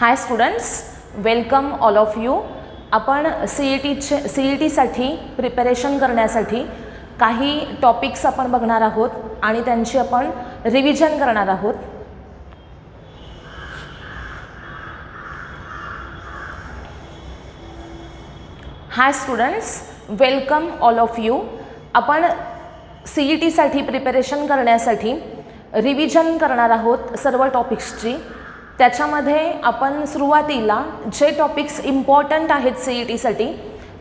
High students, welcome all of you. आपण C E टीसाठी preparation करण्यासाठी काही टॉपिक्स आपण बघणार आहोत आणि त्यांची आपण रिव्हिजन करणार आहोत. Hi students, welcome all of you. आपण सी ई टीसाठी प्रिपरेशन करण्यासाठी रिव्हिजन करणार आहोत सर्व टॉपिक्सची. त्याच्यामध्ये आपण सुरुवातीला जे टॉपिक्स इम्पॉर्टंट आहेत सी ई टीसाठी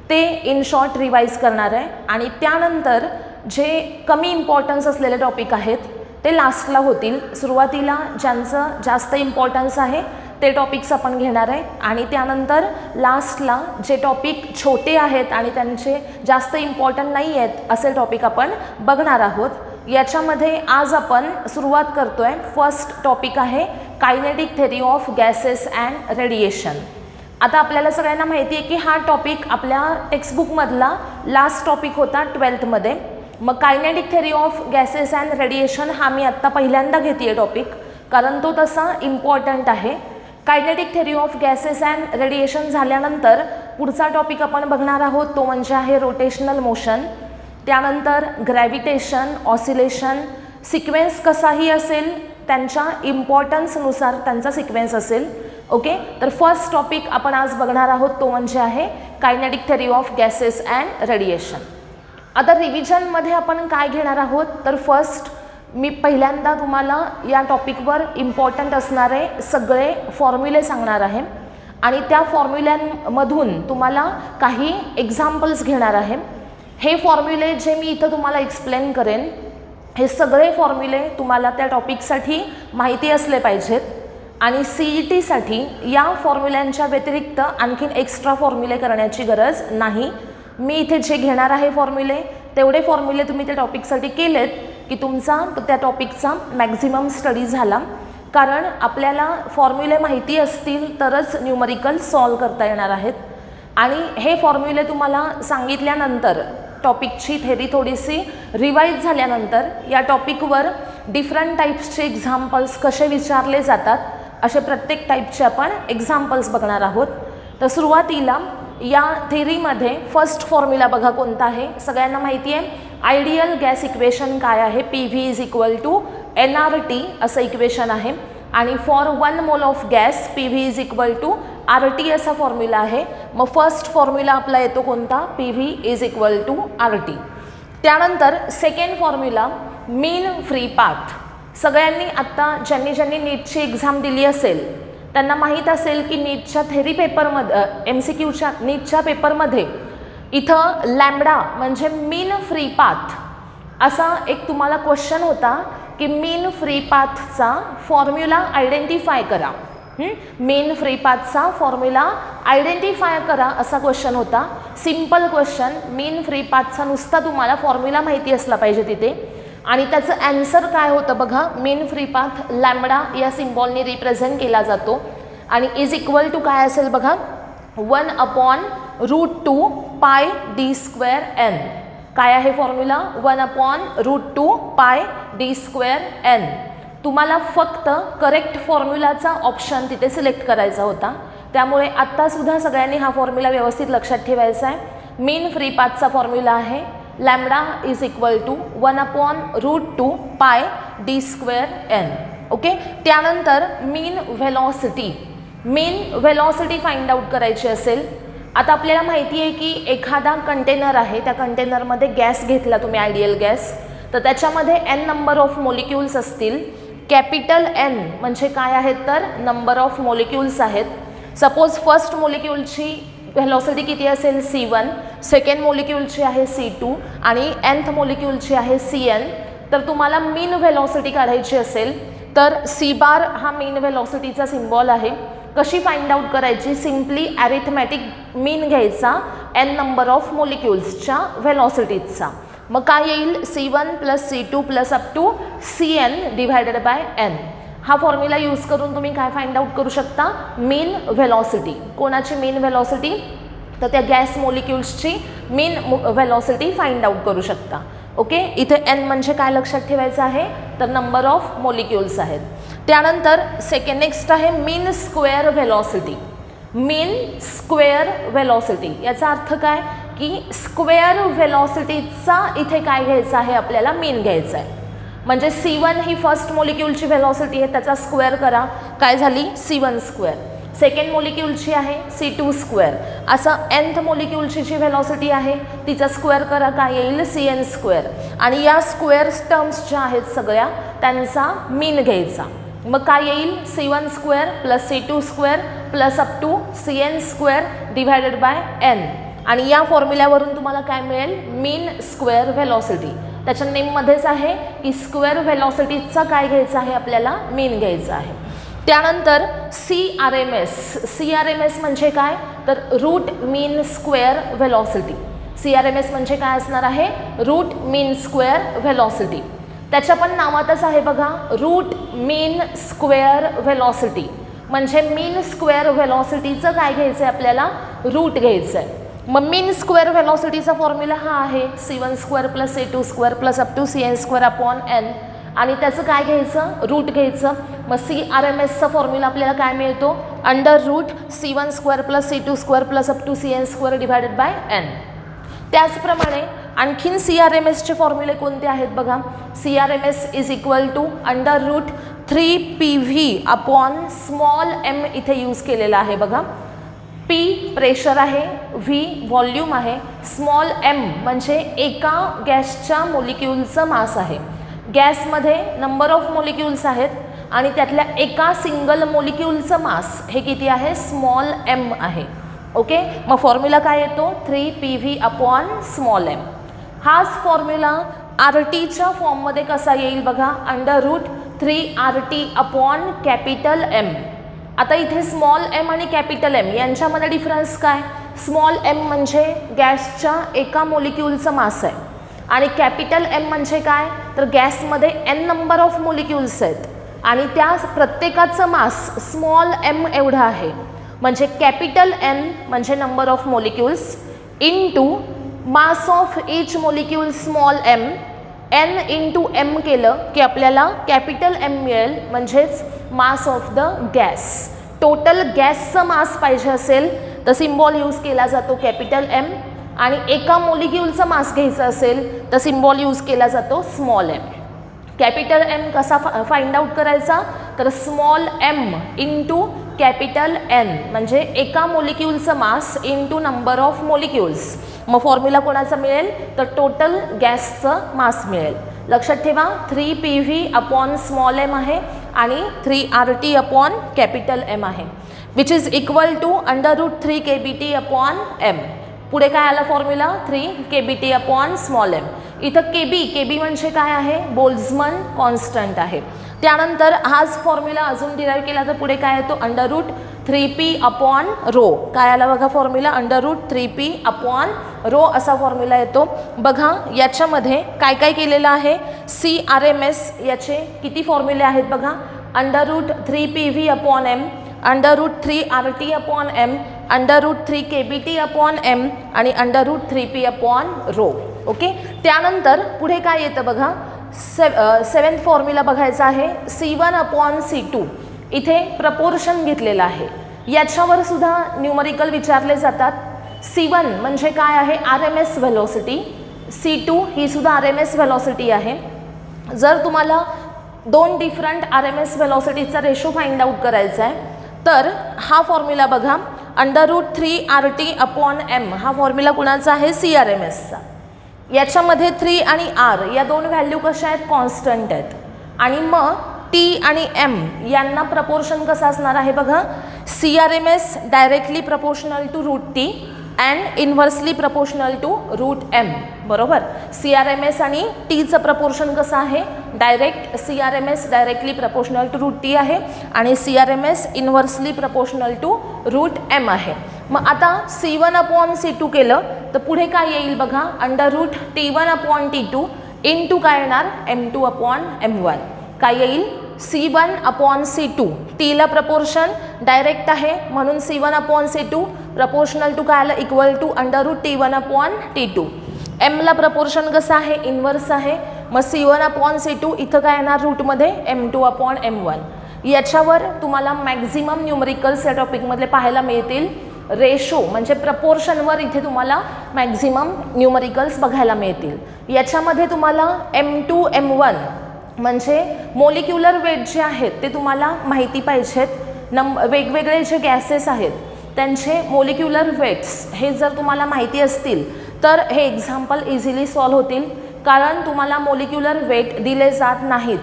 ते इन शॉर्ट रिवाइज करणार आहे आणि त्यानंतर जे कमी इम्पॉर्टन्स असलेले टॉपिक आहेत ते लास्टला होतील. सुरुवातीला ज्यांचं जास्त इम्पॉर्टन्स आहे ते टॉपिक्स आपण घेणार आहे आणि त्यानंतर लास्टला जे टॉपिक छोटे आहेत आणि त्यांचे जास्त इम्पॉर्टंट नाही आहेत असे टॉपिक आपण बघणार आहोत. याच्यामध्ये आज आपण सुरुवात करतोय. फर्स्ट टॉपिक आहे kinetic theory of gases and radiation. आता आपल्याला सगळ्यांना माहिती आहे की हा टॉपिक आपल्या टेक्स्टबुकमधला लास्ट टॉपिक होता 12थमध्ये. मग kinetic theory of gases and radiation हा मी आत्ता पहिल्यांदा घेते आहे टॉपिक, कारण तो तसा इम्पॉर्टंट आहे. Kinetic theory of gases and radiation झाल्यानंतर पुढचा टॉपिक आपण बघणार आहोत तो म्हणजे आहे रोटेशनल मोशन. त्यानंतर ग्रॅव्हिटेशन, ऑसिलेशन, सिक्वेन्स कसाही असेल त्यांच्या इम्पॉर्टन्सनुसार त्यांचा सिक्वेन्स असेल. ओके, तर फर्स्ट टॉपिक आपण आज बघणार आहोत तो म्हणजे आहे kinetic theory of gases and radiation. आता रिव्हिजनमध्ये आपण काय घेणार आहोत तर फर्स्ट मी पहिल्यांदा तुम्हाला या टॉपिकवर इम्पॉर्टंट असणारे सगळे फॉर्म्युले सांगणार आहे आणि त्या फॉर्म्युल्यांमधून तुम्हाला काही एक्झाम्पल्स घेणार आहे. हे फॉर्म्युले जे मी इथं तुम्हाला एक्सप्लेन करेन हे सगळे फॉर्म्युले तुम्हाला त्या टॉपिकसाठी माहिती असले पाहिजेत आणि सी ई टीसाठी या फॉर्म्युल्यांच्या व्यतिरिक्त आणखीन एक्स्ट्रा फॉर्म्युले करण्याची गरज नाही. मी इथे जे घेणार आहे फॉर्म्युले तेवढे फॉर्म्युले तुम्ही त्या टॉपिकसाठी केलेत की तुमचा त्या टॉपिकचा मॅक्झिमम स्टडी झाला. कारण आपल्याला फॉर्म्युले माहिती असतील तरच न्यूमरिकल सॉल्व करता येणार आहेत आणि हे फॉर्म्युले तुम्हाला सांगितल्यानंतर टॉपिकची थेरी थोडीशी रिवाईज झाल्यानंतर या टॉपिकवर डिफरंट टाईप्सचे एक्झाम्पल्स कसे विचारले जातात असे प्रत्येक टाईपचे आपण एक्झाम्पल्स बघणार आहोत. तर सुरुवातीला या थेरीमध्ये फर्स्ट फॉर्म्युला बघा कोणता आहे. सगळ्यांना माहिती आहे आयडियल गॅस इक्वेशन काय आहे. PV = nRT असं इक्वेशन आहे आणि for 1 mole of gas PV = RT असा फॉर्म्युला आहे. मग फर्स्ट फॉर्म्युला आपला येतो कोणता, PV = RT. त्यानंतर सेकंड फॉर्म्युला मीन फ्री पाथ. सगळ्यांनी आत्ता ज्यांनी नीटची एक्झाम दिली असेल त्यांना माहीत असेल की नीटच्या थेरी पेपरमध्ये MCQच्या नीटच्या पेपरमध्ये इथं लॅम्बडा म्हणजे मीन फ्री पाथ असा एक तुम्हाला क्वेश्चन होता की मीन फ्री पाथचा फॉर्म्युला आयडेंटिफाय करा. मीन फ्री पाथचा फॉर्म्युला आयडेंटिफाय करा असा क्वेश्चन होता. Simple question. मीन फ्री पाथचा नुसता तुम्हाला फॉर्म्युला माहिती असला पाहिजे तिथे आणि त्याचं ॲन्सर काय होतं बघा. मीन फ्री पाथ लॅम्बडा या सिम्बॉलने रिप्रेझेंट केला जातो आणि = काय असेल बघा 1/√2 πd²n. काय आहे फॉर्म्युला 1/√2 πd²n. तुम्हाला फक्त करेक्ट फॉर्म्युलाचा ऑप्शन तिथे सिलेक्ट करायचा होता. त्यामुळे आत्तासुद्धा सगळ्यांनी हा फॉर्म्युला व्यवस्थित लक्षात ठेवायचा आहे. मीन फ्री पाथचा फॉर्म्युला आहे लॅम्बडा = 1/√2 πd²n. ओके, त्यानंतर मीन व्हेलॉसिटी फाइंड आउट करायची असेल. आता आपल्याला माहिती आहे की एखादा कंटेनर आहे, त्या कंटेनरमध्ये गॅस घेतला तुम्ही आयडियल गॅस, तर त्याच्यामध्ये n नंबर ऑफ मॉलिक्युल्स असतील. कॅपिटल N म्हणजे काय आहेत तर नंबर ऑफ मॉलिक्युल्स आहेत. सपोज फर्स्ट मॉलिक्युलची व्हेलॉसिटी किती असेल C1, सेकंड मॉलिक्युलची आहे C2 आणि nth मॉलिक्युलची आहे Cn. तर तुम्हाला मीन व्हेलॉसिटी काढायची असेल तर C' हा मीन व्हेलॉसिटीचा सिम्बॉल आहे. कशी फाइंड आउट करायची, सिम्पली ॲरिथमॅटिक मीन घ्यायचा n नंबर ऑफ मॉलिक्युल्सच्या व्हेलॉसिटीजचा. मग काय येईल C1 + C2 + up to Cn / n. हा फॉर्म्युला यूज करून तुम्ही काय फाइंड आउट करू शकता, मीन व्हेलॉसिटी. कोणाची मीन व्हेलॉसिटी तर त्या गॅस मॉलिक्युल्सची मीन व्हेलॉसिटी फाइंड आउट करू शकता. ओके, इथे n म्हणजे काय लक्षात ठेवायचं आहे तर नंबर ऑफ मॉलिक्युल्स आहेत. त्यानंतर नेक्स्ट आहे मीन स्क्वेअर व्हेलॉसिटी. मीन स्क्वेअर व्हेलॉसिटी याचा अर्थ काय की स्क्वेअर व्हेलॉसिटीचा इथे काय घ्यायचा आहे, आपल्याला मीन घ्यायचा आहे. म्हणजे C1 ही फर्स्ट मोलिक्यूलची व्हेलॉसिटी आहे, त्याचा स्क्वेअर करा, काय झाली C1 स्क्वेअर. सेकंड मोलिक्यूलची आहे C2 स्क्वेअर. असं nth मोलिक्यूलची जी व्हेलॉसिटी आहे तिचा स्क्वेअर करा, काय येईल CN स्क्वेअर. आणि या स्क्वेअर टर्म्स ज्या आहेत सगळ्या त्यांचा मीन घ्यायचा. मग काय येईल C1 square plus C2 square plus up to CN square divided by n. आणि या फॉर्म्युल्यावरून तुम्हाला काय मिळेल, मीन स्क्वेअर व्हेलॉसिटी. त्याच्या नेममध्येच आहे की स्क्वेअर व्हेलॉसिटीचा काय घ्यायचा आहे, आपल्याला मीन घ्यायचा आहे. त्यानंतर CRMS म्हणजे काय तर रूट मीन स्क्वेअर व्हेलॉसिटी. CRMS म्हणजे काय असणार आहे, रूट मीन स्क्वेअर व्हेलॉसिटी. त्याच्या पण नावातच आहे बघा, रूट मीन स्क्वेअर व्हेलॉसिटी. म्हणजे मीन स्क्वेअर व्हेलॉसिटीचं काय घ्यायचं आहे, आपल्याला रूट घ्यायचं आहे. मग मीन स्क्वेअर व्हेलॉसिटीचा फॉर्म्युला हा आहे C1 square plus C2 square plus up to CN square upon n. आणि त्याचं काय घ्यायचं, रूट घ्यायचं. मग CRMSचा फॉर्म्युला आपल्याला काय मिळतो, under root C1 square plus C2 square plus up to CN square divided by n. त्याचप्रमाणे आणखीन CRMSचे फॉर्म्युले कोणते आहेत बघा. CRMS is equal to under root 3PV upon small m इथे यूज केलेला आहे बघा. P प्रेशर आहे, V व्हॉल्यूम आहे, स्मॉल m म्हणजे एका गॅसच्या मोलिक्यूलचं मास आहे. गॅसमध्ये नंबर ऑफ मोलिक्यूल्स आहेत आणि त्यातल्या एका सिंगल मोलिक्यूलचं मास हे किती आहे, स्मॉल m आहे. ओके, मग फॉर्म्युला काय येतो 3PV अपॉन स्मॉल m. हाच फॉर्म्युला RTच्या फॉर्ममध्ये कसा येईल बघा, under root 3RT upon capital M. आता इथे स्मॉल m आणि कॅपिटल M यांच्यामध्ये डिफरन्स काय, स्मॉल m म्हणजे गॅसच्या एका मोलिक्यूलचं मास आहे आणि कॅपिटल M म्हणजे काय तर गॅसमध्ये n नंबर ऑफ मोलिक्यूल्स आहेत आणि त्या प्रत्येकाचं मास स्मॉल m एवढं आहे. म्हणजे कॅपिटल N म्हणजे number of molecules into mass of each molecule small m. n into m केलं की आपल्याला कॅपिटल M मिळेल, म्हणजेच mass of the gas. Total गॅसचं मास पाहिजे असेल तर सिम्बॉल यूज केला जातो कॅपिटल M. आणि एका मोलिक्यूलचं मास घ्यायचं असेल तर सिम्बॉल यूज केला जातो स्मॉल m. कॅपिटल M कसा फाइंड आउट करायचा तर small m into capital N म्हणजे एका मोलिक्यूलचं mass into number of molecules. मग फॉर्म्युला कोणाचा मिळेल तर टोटल गॅसचं मास मिळेल. लक्षात ठेवा 3PV अपॉन स्मॉल m आहे आणि 3RT अपॉन कॅपिटल M आहे, which is equal to under root 3kBT upon m. पुढे काय आला formula 3kBT upon small m. इथं KB म्हणजे काय आहे, बोल्झमन कॉन्स्टंट आहे. त्यानंतर हाच फॉर्म्युला अजून डिराईव्ह केला तर पुढे काय येतो under root 3P upon row. काय आला बघा formula under root 3P upon rho असा फॉर्म्युला येतो. बघा याच्यामध्ये काय काय केलेलं आहे, CRMS याचे किती फॉर्म्युले आहेत बघा, under root 3PV upon m, under root 3RT upon m, under root 3kBT upon m आणि under root 3P upon rho. Okay, त्यानंतर पुढे काय येतं बघा, सेवन्थ फॉर्म्युला बघायचा आहे C1 अपॉन C2. इथे प्रपोर्शन घेतलेलं आहे, याच्यावर सुद्धा न्यूमरिकल विचारले जातात. C1 म्हणजे काय आहे, RMS व्हेलॉसिटी. C2 ही सुद्धा RMS व्हेलॉसिटी आहे. जर तुम्हाला दोन डिफरंट RMS व्हेलॉसिटीचा रेशो फाइंड आउट करायचा आहे तर हा फॉर्म्युला बघा under root 3RT upon m. हा फॉर्म्युला कुणाचा आहे, CRMSचा. याच्यामध्ये 3 आणि R या दोन व्हॅल्यू कशा आहेत, कॉन्स्टंट आहेत. आणि मग T आणि M यांना प्रपोर्शन कसं असणार आहे बघा, CRMS directly proportional to root T and inversely proportional to root M. बरोबर, CRMS आणि Tचं प्रपोर्शन कसं आहे, direct CRMS directly proportional to root T आहे आणि CRMS inversely proportional to root M आहे. मग आता C1 अपॉन C2 केलं तर पुढे काय येईल बघा, under root T1 upon T2 into काय येणार M2 अपॉन M1. काय येईल C1 upon C2. Tला proportion direct आहे म्हणून C1 upon C2 proportional to काय आलं, equal to under root T1 upon T2. Mला प्रपोर्शन कसं आहे, इन्व्हर्स आहे. मग C1 अपॉन C2 इथं काय येणार रूटमध्ये M2 अपॉन M1. याच्यावर तुम्हाला मॅक्झिमम न्यूमरिकल्स या टॉपिकमधले पाहायला मिळतील. रेशो म्हणजे प्रपोर्शनवर इथे तुम्हाला मॅक्झिमम न्यूमरिकल्स बघायला मिळतील. याच्यामध्ये तुम्हाला M2 M1 म्हणजे मोलिक्युलर वेट जे आहेत ते तुम्हाला माहिती पाहिजेत. वेगवेगळे जे गॅसेस आहेत त्यांचे मोलिक्युलर वेट्स हे जर तुम्हाला माहिती असतील तर हे एक्झाम्पल इझिली सॉल्व्ह होतील, कारण तुम्हाला मोलिक्युलर वेट दिले जात नाहीत.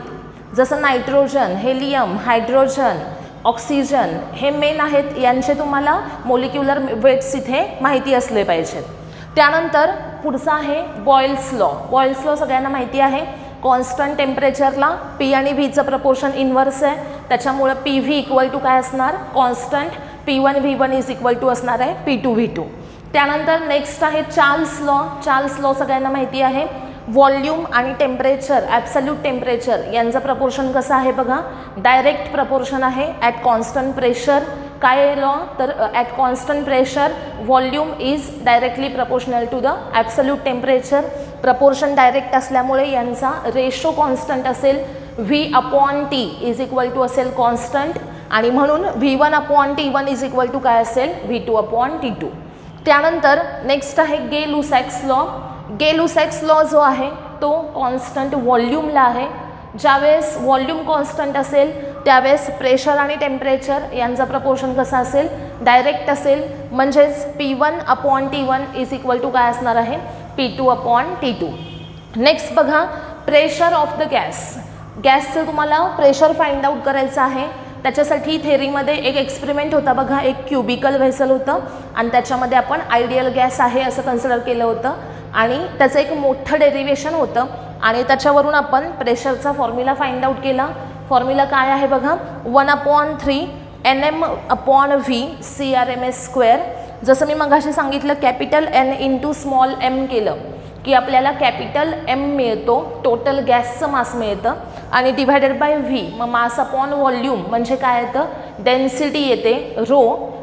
जसं नायट्रोजन, हेलियम, हायड्रोजन, ऑक्सिजन हे मेन आहेत, यांचे तुम्हाला मोलिक्युलर वेट्स इथे माहिती असले पाहिजेत. त्यानंतर पुढचा आहे बॉयल्स लॉ. बॉयल्स लॉ सगळ्यांना माहिती आहे. कॉन्स्टंट टेम्परेचरला P आणि Vचं प्रपोर्शन इन्व्हर्स आहे, त्याच्यामुळं PV इक्वल टू काय असणार, constant P1 V1 is equal to असणार आहे P2 V2. त्यानंतर नेक्स्ट आहे चार्ल्स लॉ. चार्ल्स लॉ सगळ्यांना माहिती आहे. व्हॉल्यूम आणि टेम्परेचर, ॲब्सल्यूट टेम्परेचर यांचं प्रपोर्शन कसं आहे बघा, डायरेक्ट प्रपोर्शन आहे ॲट कॉन्स्टंट प्रेशर. काय आहे लॉ, तर at constant pressure volume is directly proportional to the absolute temperature. Proportion direct असल्यामुळे यांचा रेशो कॉन्स्टंट असेल. V/T इज इक्वल टू असेल कॉन्स्टंट, आणि म्हणून V1/T1 इज इक्वल टू काय असेल, V2/T2. त्यानंतर नेक्स्ट आहे गे-लुसॅक्स लॉ. गे-लुसॅक्स लॉ जो आहे तो कॉन्स्टंट व्हॉल्यूमला आहे. ज्यावेळेस व्हॉल्यूम कॉन्स्टंट असेल त्यावेळेस प्रेशर आणि टेम्परेचर यांचा प्रपोर्शन कसा असेल, डायरेक्ट असेल. म्हणजेच P1/T1 इज इक्वल टू काय असणार आहे, P2/T2. नेक्स्ट बघा प्रेशर ऑफ द गॅस. गॅसचं तुम्हाला प्रेशर फाइंड आउट करायचं आहे. त्याच्यासाठी थेरीमध्ये एक एक्सपेरिमेंट होता बघा, एक क्युबिकल व्हेसल होतं आणि त्याच्यामध्ये आपण आयडियल गॅस आहे असं कन्सिडर केलं होतं आणि त्याचं एक मोठं डेरिवेशन होतं आणि त्याच्यावरून आपण प्रेशरचा फॉर्म्युला फाइंड आउट केला. फॉर्म्युला काय आहे बघा, 1/3 Nm/V CRMS². जसं मी मगाशी सांगितलं capital N into small m केलं की आपल्याला कॅपिटल M मिळतो, टोटल गॅसचं मास मिळतं, आणि डिवायडेड बाय V, मग मास अपॉन व्हॉल्यूम म्हणजे काय येतं, डेन्सिटी येते रो,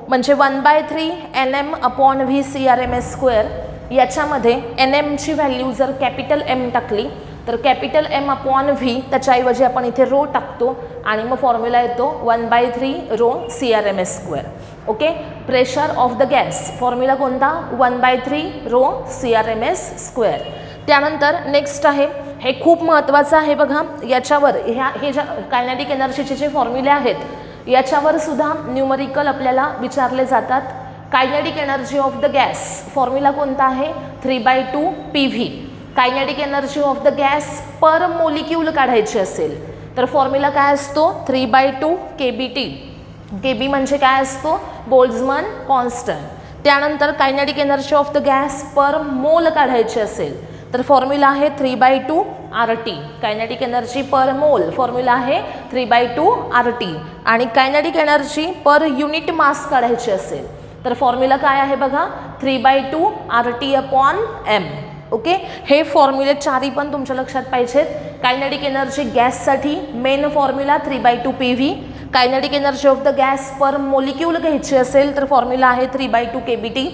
म्हणजे 1/3 Nm/V CRMS². याच्यामध्ये Nmची व्हॅल्यू जर कॅपिटल M टाकली तर कॅपिटल M/V, त्याच्याऐवजी आपण इथे रो टाकतो आणि मग फॉर्म्युला येतो 1/3 rho CRMS². Okay, pressure of the gas formula कोणता, 1/3 रो CRMS². त्यानंतर नेक्स्ट आहे, हे खूप महत्त्वाचं आहे बघा, याच्यावर हे ज्या कायनेटिक एनर्जीचे जे फॉर्म्युले आहेत याच्यावर सुद्धा न्यूमरिकल आपल्याला विचारले जातात. Kinetic energy of the gas formula कोणता आहे, 3/2 PV. Kinetic energy of the gas per molecule काढायची असेल तर फॉर्म्युला काय असतो, 3/2 kBT. KB म्हणजे काय असतो, बोल्ट्झमन कॉन्स्टंट. त्यानंतर kinetic energy of the gas per mole काढायची असेल तर फॉर्म्युला आहे 3/2 RT. कायनेटिक एनर्जी पर मोल फॉर्म्युला आहे 3/2 RT. आणि कायनेटिक एनर्जी पर युनिट मास काढायची असेल तर फॉर्म्युला काय आहे बघा, 3/2 RT/M. ओके, हे फॉर्म्युले चारही पण तुमच्या लक्षात पाहिजेत. कायनेटिक एनर्जी गॅससाठी main formula 3/2 PV. Kinetic energy of the gas per molecule घ्यायची असेल तर फॉर्म्युला आहे 3/2 kBT.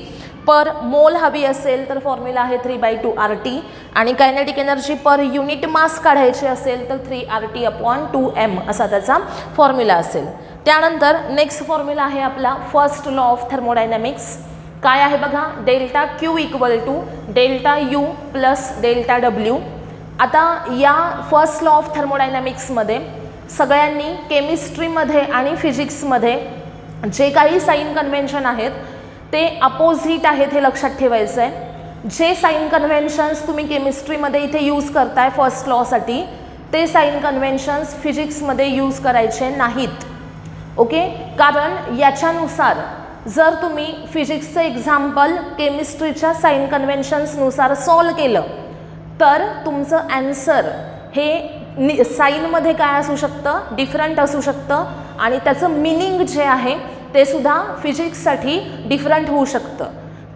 पर मोल हवी असेल तर फॉर्म्युला आहे 3/2 RT. आणि कायनेटिक एनर्जी पर युनिट मास काढायची असेल तर 3 RT/2M असा त्याचा फॉर्म्युला असेल. त्यानंतर नेक्स्ट फॉर्म्युला आहे आपला फर्स्ट लॉ ऑफ थर्मोडायनॅमिक्स. काय आहे बघा, ΔQ equal to ΔU plus ΔW. आता या फर्स्ट लॉ ऑफ थर्मोडायनॅमिक्समध्ये सगळ्यांनी केमिस्ट्रीमध्ये आणि फिजिक्समध्ये जे काही साइन कन्व्हेन्शन आहेत ते अपोजिट आहेत हे लक्षात ठेवायचं आहे. जे साइन कन्व्हेन्शन्स तुम्ही केमिस्ट्रीमध्ये इथे यूज करताय फर्स्ट लॉसाठी ते साइन कन्व्हेन्शन्स फिजिक्समध्ये यूज करायचे नाहीत. ओके, कारण याच्यानुसार जर तुम्ही फिजिक्सचं एक्झाम्पल केमिस्ट्रीच्या साइन कन्व्हेन्शन्सनुसार सॉल्व केलं तर तुमचं ॲन्सर हे साईनमध्ये काय असू शकतं, डिफरंट असू शकतं आणि त्याचं मिनिंग जे आहे ते सुद्धा फिजिक्ससाठी डिफरंट होऊ शकतं.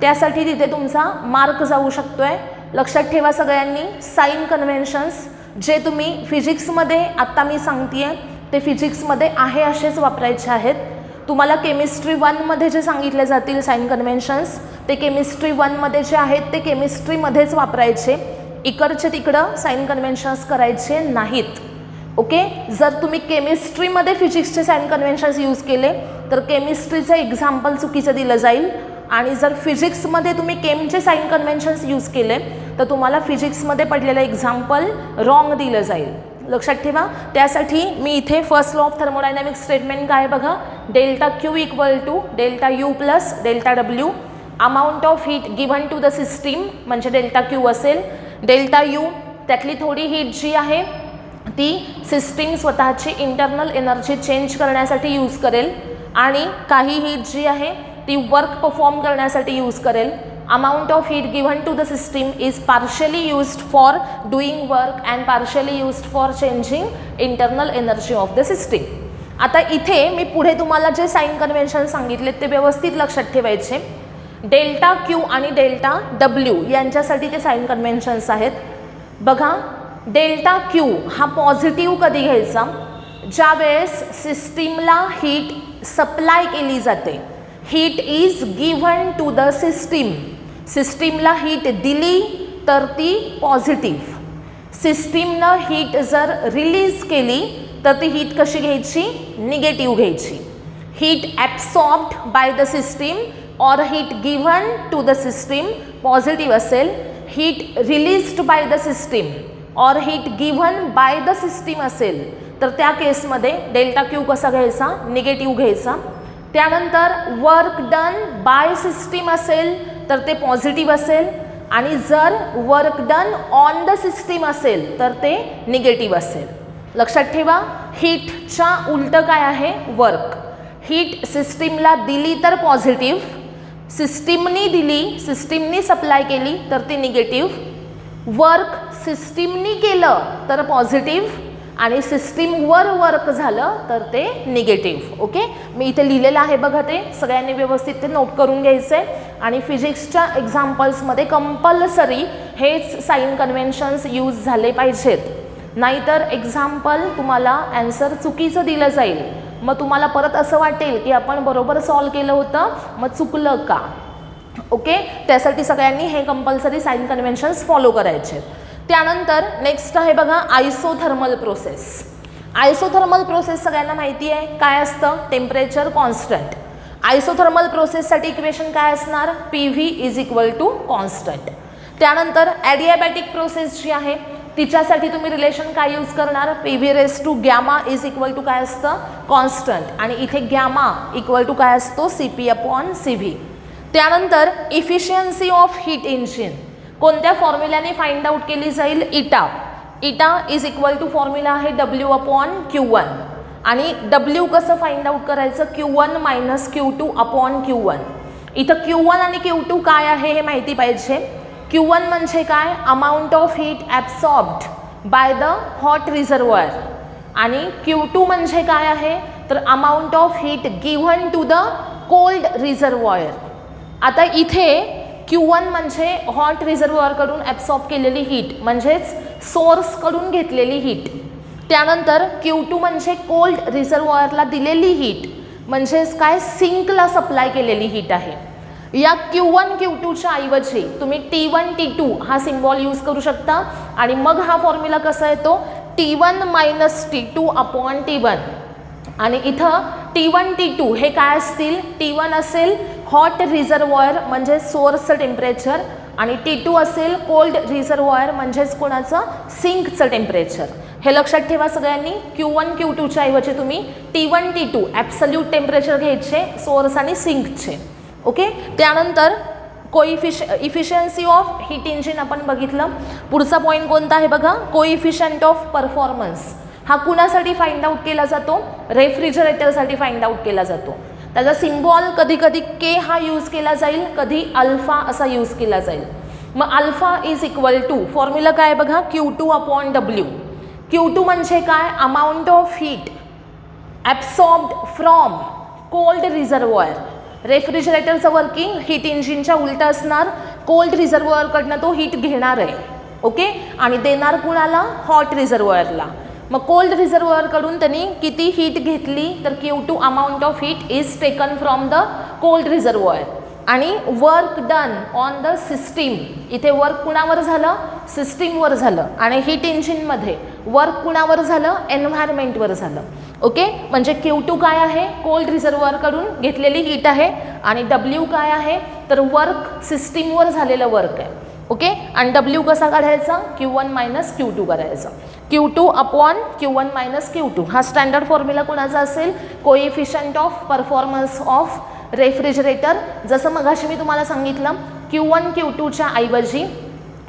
त्यासाठी तिथे तुमचा मार्क जाऊ शकतो आहे. लक्षात ठेवा सगळ्यांनी, साइन कन्व्हेन्शन्स जे तुम्ही फिजिक्समध्ये आत्ता मी सांगते आहे ते फिजिक्समध्ये आहे असेच वापरायचे आहेत. तुम्हाला केमिस्ट्री 1मध्ये जे सांगितले जातील साइन कन्व्हेन्शन्स ते केमिस्ट्री 1मध्ये जे आहेत ते केमिस्ट्रीमध्येच वापरायचे. इकडचे तिकडं साइन कन्व्हेन्शन्स करायचे नाहीत. ओके. जर तुम्ही केमिस्ट्रीमध्ये फिजिक्सचे साइन कन्व्हेन्शन्स यूज केले तर केमिस्ट्रीचं एक्झाम्पल चुकीचं दिलं जाईल, आणि जर फिजिक्समध्ये तुम्ही केमचे साइन कन्व्हेन्शन्स यूज केले तर तुम्हाला फिजिक्समध्ये पडलेलं एक्झाम्पल रॉंग दिलं जाईल. लक्षात ठेवा. त्यासाठी मी इथे first law of thermodynamic statement काय बघा, delta Q equal to delta U plus delta W. Amount of heat given to the system म्हणजे डेल्टा क्यू असेल. डेल्टा यू त्यातली थोडी हीट जी आहे ती सिस्टीम स्वतःची इंटरनल एनर्जी चेंज करण्यासाठी यूज करेल, आणि काही हीट जी आहे ती वर्क परफॉर्म करण्यासाठी यूज करेल. Amount of heat given to the system is partially used for doing work and partially used for changing internal energy of the system. आता इथे मी पुढे तुम्हाला जे साइन कन्व्हेन्शन सांगितले ते व्यवस्थित लक्षात ठेवायचे. डेल्टा क्यू आणि डेल्टा डब्ल्यू यांच्यासाठी ते साइन कन्व्हेन्शन्स आहेत. बघा, डेल्टा क्यू हा पॉझिटिव्ह कधी घ्यायचा, ज्या वेळेस सिस्टीमला हीट सप्लाय केली जाते. Heat is given to the system. सिस्टीमला हीट दिली तर ती पॉझिटिव्ह. सिस्टीमनं हीट जर रिलीज केली तर ती हीट कशी घ्यायची, निगेटिव्ह घ्यायची. Heat absorbed by the system और heat given to the system positive असेल. Heat released by the system और heat given by the system असेल तर त्या केसमध्ये डेल्टा क्यू कसा घ्यायचा, निगेटिव्ह घ्यायचा. त्यानंतर वर्क डन बाय सिस्टीम असेल तर ते पॉझिटिव्ह असेल, आणि जर work done on the system असेल तर ते निगेटिव्ह असेल. लक्षात ठेवा, हीटच्या उलटं काय आहे, वर्क. हीट सिस्टीमला दिली तर पॉझिटिव्ह, सिस्टीमनी दिली, सिस्टीमनी सप्लाय केली तर ती निगेटिव्ह. वर्क सिस्टीमनी केलं तर पॉझिटिव्ह, आणि सिस्टीमवर वर्क झालं तर ते निगेटिव्ह. ओके, मी इथे लिहिलेलं आहे बघा, ते सगळ्यांनी व्यवस्थित ते नोट करून घ्यायचं आहे. आणि फिजिक्सच्या एक्झाम्पल्समध्ये कंपल्सरी हेच साइन कन्व्हेन्शन्स यूज झाले पाहिजेत, नाहीतर एक्झाम्पल तुम्हाला ॲन्सर चुकीचं दिलं जाईल. मग तुम्हाला परत असं वाटेल की आपण बरोबर सॉल्व केलं होतं, मग चुकलं का. ओके, त्यासाठी सगळ्यांनी हे कंपल्सरी साइन कन्व्हेन्शन्स फॉलो करायचे. त्यानंतर नेक्स्ट आहे बघा आयसोथर्मल प्रोसेस. आयसोथर्मल प्रोसेस सगळ्यांना माहिती आहे काय असतं, टेम्परेचर कॉन्स्टंट. आयसोथर्मल प्रोसेससाठी इक्वेशन काय असणार, PV is equal to constant. त्यानंतर ॲडियाबॅटिक प्रोसेस जी आहे तिच्यासाठी तुम्ही रिलेशन काय यूज करणार, PV raise to gamma is equal to काय असतं, कॉन्स्टंट, आणि इथे गॅमा इक्वल टू काय असतो, CP अपॉन CV. त्यानंतर इफिशियन्सी ऑफ हीट इंजिन कोणत्या फॉर्म्युल्याने फाइंड आउट केली जाईल, इटा. इटा इज इक्वल टू फॉर्म्युला आहे W अपॉन Q1, आणि W कसं फाइंड आउट करायचं, Q1 minus Q2 upon Q1. इथं Q1 आणि Q2 काय आहे हे माहिती पाहिजे. Q1 म्हणजे काय, amount of heat absorbed by the hot reservoir, आणि Q2 म्हणजे काय आहे तर amount of heat given to the cold reservoir. आता इथे Q1 म्हणजे हॉट रिझर्वॉयरकडून ॲब्सॉर्ब केलेली हीट म्हणजेच सोर्सकडून घेतलेली हीट. त्यानंतर Q2 म्हणजे कोल्ड रिझर्वॉयरला दिलेली हीट म्हणजेच काय, सिंकला सप्लाय केलेली हीट आहे. या Q1 Q2च्या ऐवजी तुम्ही T1 T2 हा सिम्बॉल यूज करू शकता, आणि मग हा फॉर्म्युला कसा येतो, T1 minus T2 upon T1. आणि इथं T1 T2 हे काय असतील, T1 असेल हॉट रिझर्वॉयर म्हणजे सोर्सचं टेम्परेचर, आणि T2 असेल कोल्ड रिझर्वॉयर म्हणजेच कोणाचं, सिंकचं टेम्परेचर. हे लक्षात ठेवा सगळ्यांनी. Q1 Q2च्या ऐवजी तुम्ही T1 T2 ॲब्सल्यूट टेम्परेचर घ्यायचे सोर्स आणि सिंकचे. ओके, त्यानंतर इफिशियन्सी ऑफ हीट इंजिन आपण बघितलं. पुढचा पॉईंट कोणता आहे बघा, कोइफिशियंट ऑफ परफॉर्मन्स. हा कुणासाठी फाइंड आउट केला जातो, रेफ्रिजरेटरसाठी फाइंड आउट केला जातो. त्याचा सिम्बॉल कधी कधी K हा यूज केला जाईल, कधी अल्फा असा यूज केला जाईल. मग alpha is equal to formula काय बघा, Q2 अपॉन W. Q2 म्हणजे काय, amount of heat absorbed from cold reservoir. रेफ्रिजरेटरचं वर्किंग हीट इंजिनच्या उलटं असणार, कोल्ड रिझर्वॉयरकडनं तो हीट घेणार आहे. ओके, आणि देणार कुणाला, हॉट रिझर्वॉयरला. मग कोल्ड रिझर्वॉयरकडून त्यांनी किती हीट घेतली तर Q2 amount of heat is taken from the cold reservoir. आणि work done on the system, इथे वर्क कुणावर झालं, सिस्टीमवर झालं, आणि हीट इंजिनमध्ये वर्क कुणावर झालं, एन्व्हायरमेंटवर झालं. ओके, म्हणजे Q2 काय आहे, कोल्ड रिझर्व्हरकडून घेतलेली हीट आहे आणि W काय आहे, तर वर्क सिस्टीमवर झालेलं वर्क आहे. ओके, आणि W कसा काढायचा, Q1 मायनस Q2 करायचा. Q2 upon Q1 minus Q2 हा स्टँडर्ड फॉर्म्युला कोणाचा असेल, coefficient of performance of refrigerator. जसं मगाशी मी तुम्हाला सांगितलं, Q1 Q2च्या ऐवजी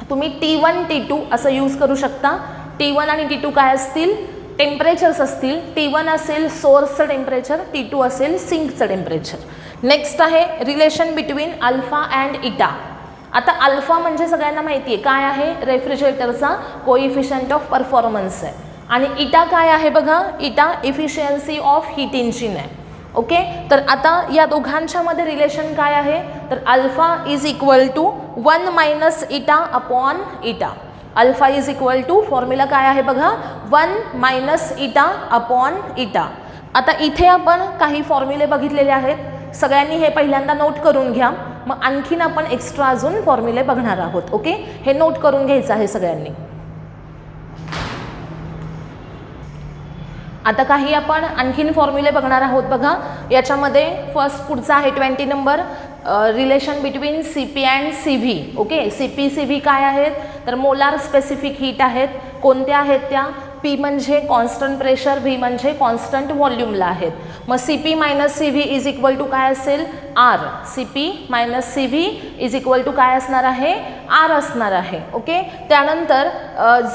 तुम्ही T1 T2 असं यूज करू शकता. T1 आणि T2 काय असतील, टेम्परेचर्स असतील. T1 असेल सोर्सचं टेम्परेचर, T2 असेल सिंकचं टेम्परेचर. नेक्स्ट आहे रिलेशन बिटवीन अल्फा अँड इटा. आता अल्फा म्हणजे सगळ्यांना माहिती आहे काय आहे, रेफ्रिजरेटरचा कोइफिशियंट ऑफ परफॉर्मन्स आहे. आणि इटा काय आहे बघा, eta efficiency of heat engine आहे. ओके, तर आता या दोघांच्या मध्ये रिलेशन काय आहे, तर alpha is equal to 1 minus eta upon eta. Alpha is equal to formula काय आहे बघा, 1 मायनस इटा अपॉन इटा. आता इथे आपण काही फॉर्म्युले बघितलेले आहेत, सगळ्यांनी हे पहिल्यांदा नोट करून घ्या, मग आणखीन आपण एक्स्ट्रा अजून फॉर्म्युले बघणार आहोत. ओके, हे नोट करून घ्यायचं आहे सगळ्यांनी. आता काही आपण आणखीन फॉर्म्युले बघणार आहोत बघा. याच्यामध्ये फर्स्ट पुढचा आहे 20 number, relation between CP and CV. Okay, CP CV काय आहेत, तर मोलार स्पेसिफिक हीट आहेत. कोणत्या आहेत त्या, P म्हणजे कॉन्स्टंट प्रेशर, V म्हणजे कॉन्स्टंट व्हॉल्यूमला आहेत. मग CP minus CV is equal to काय असेल, R. CP minus CV is equal to काय असणार आहे, R असणार आहे. ओके, त्यानंतर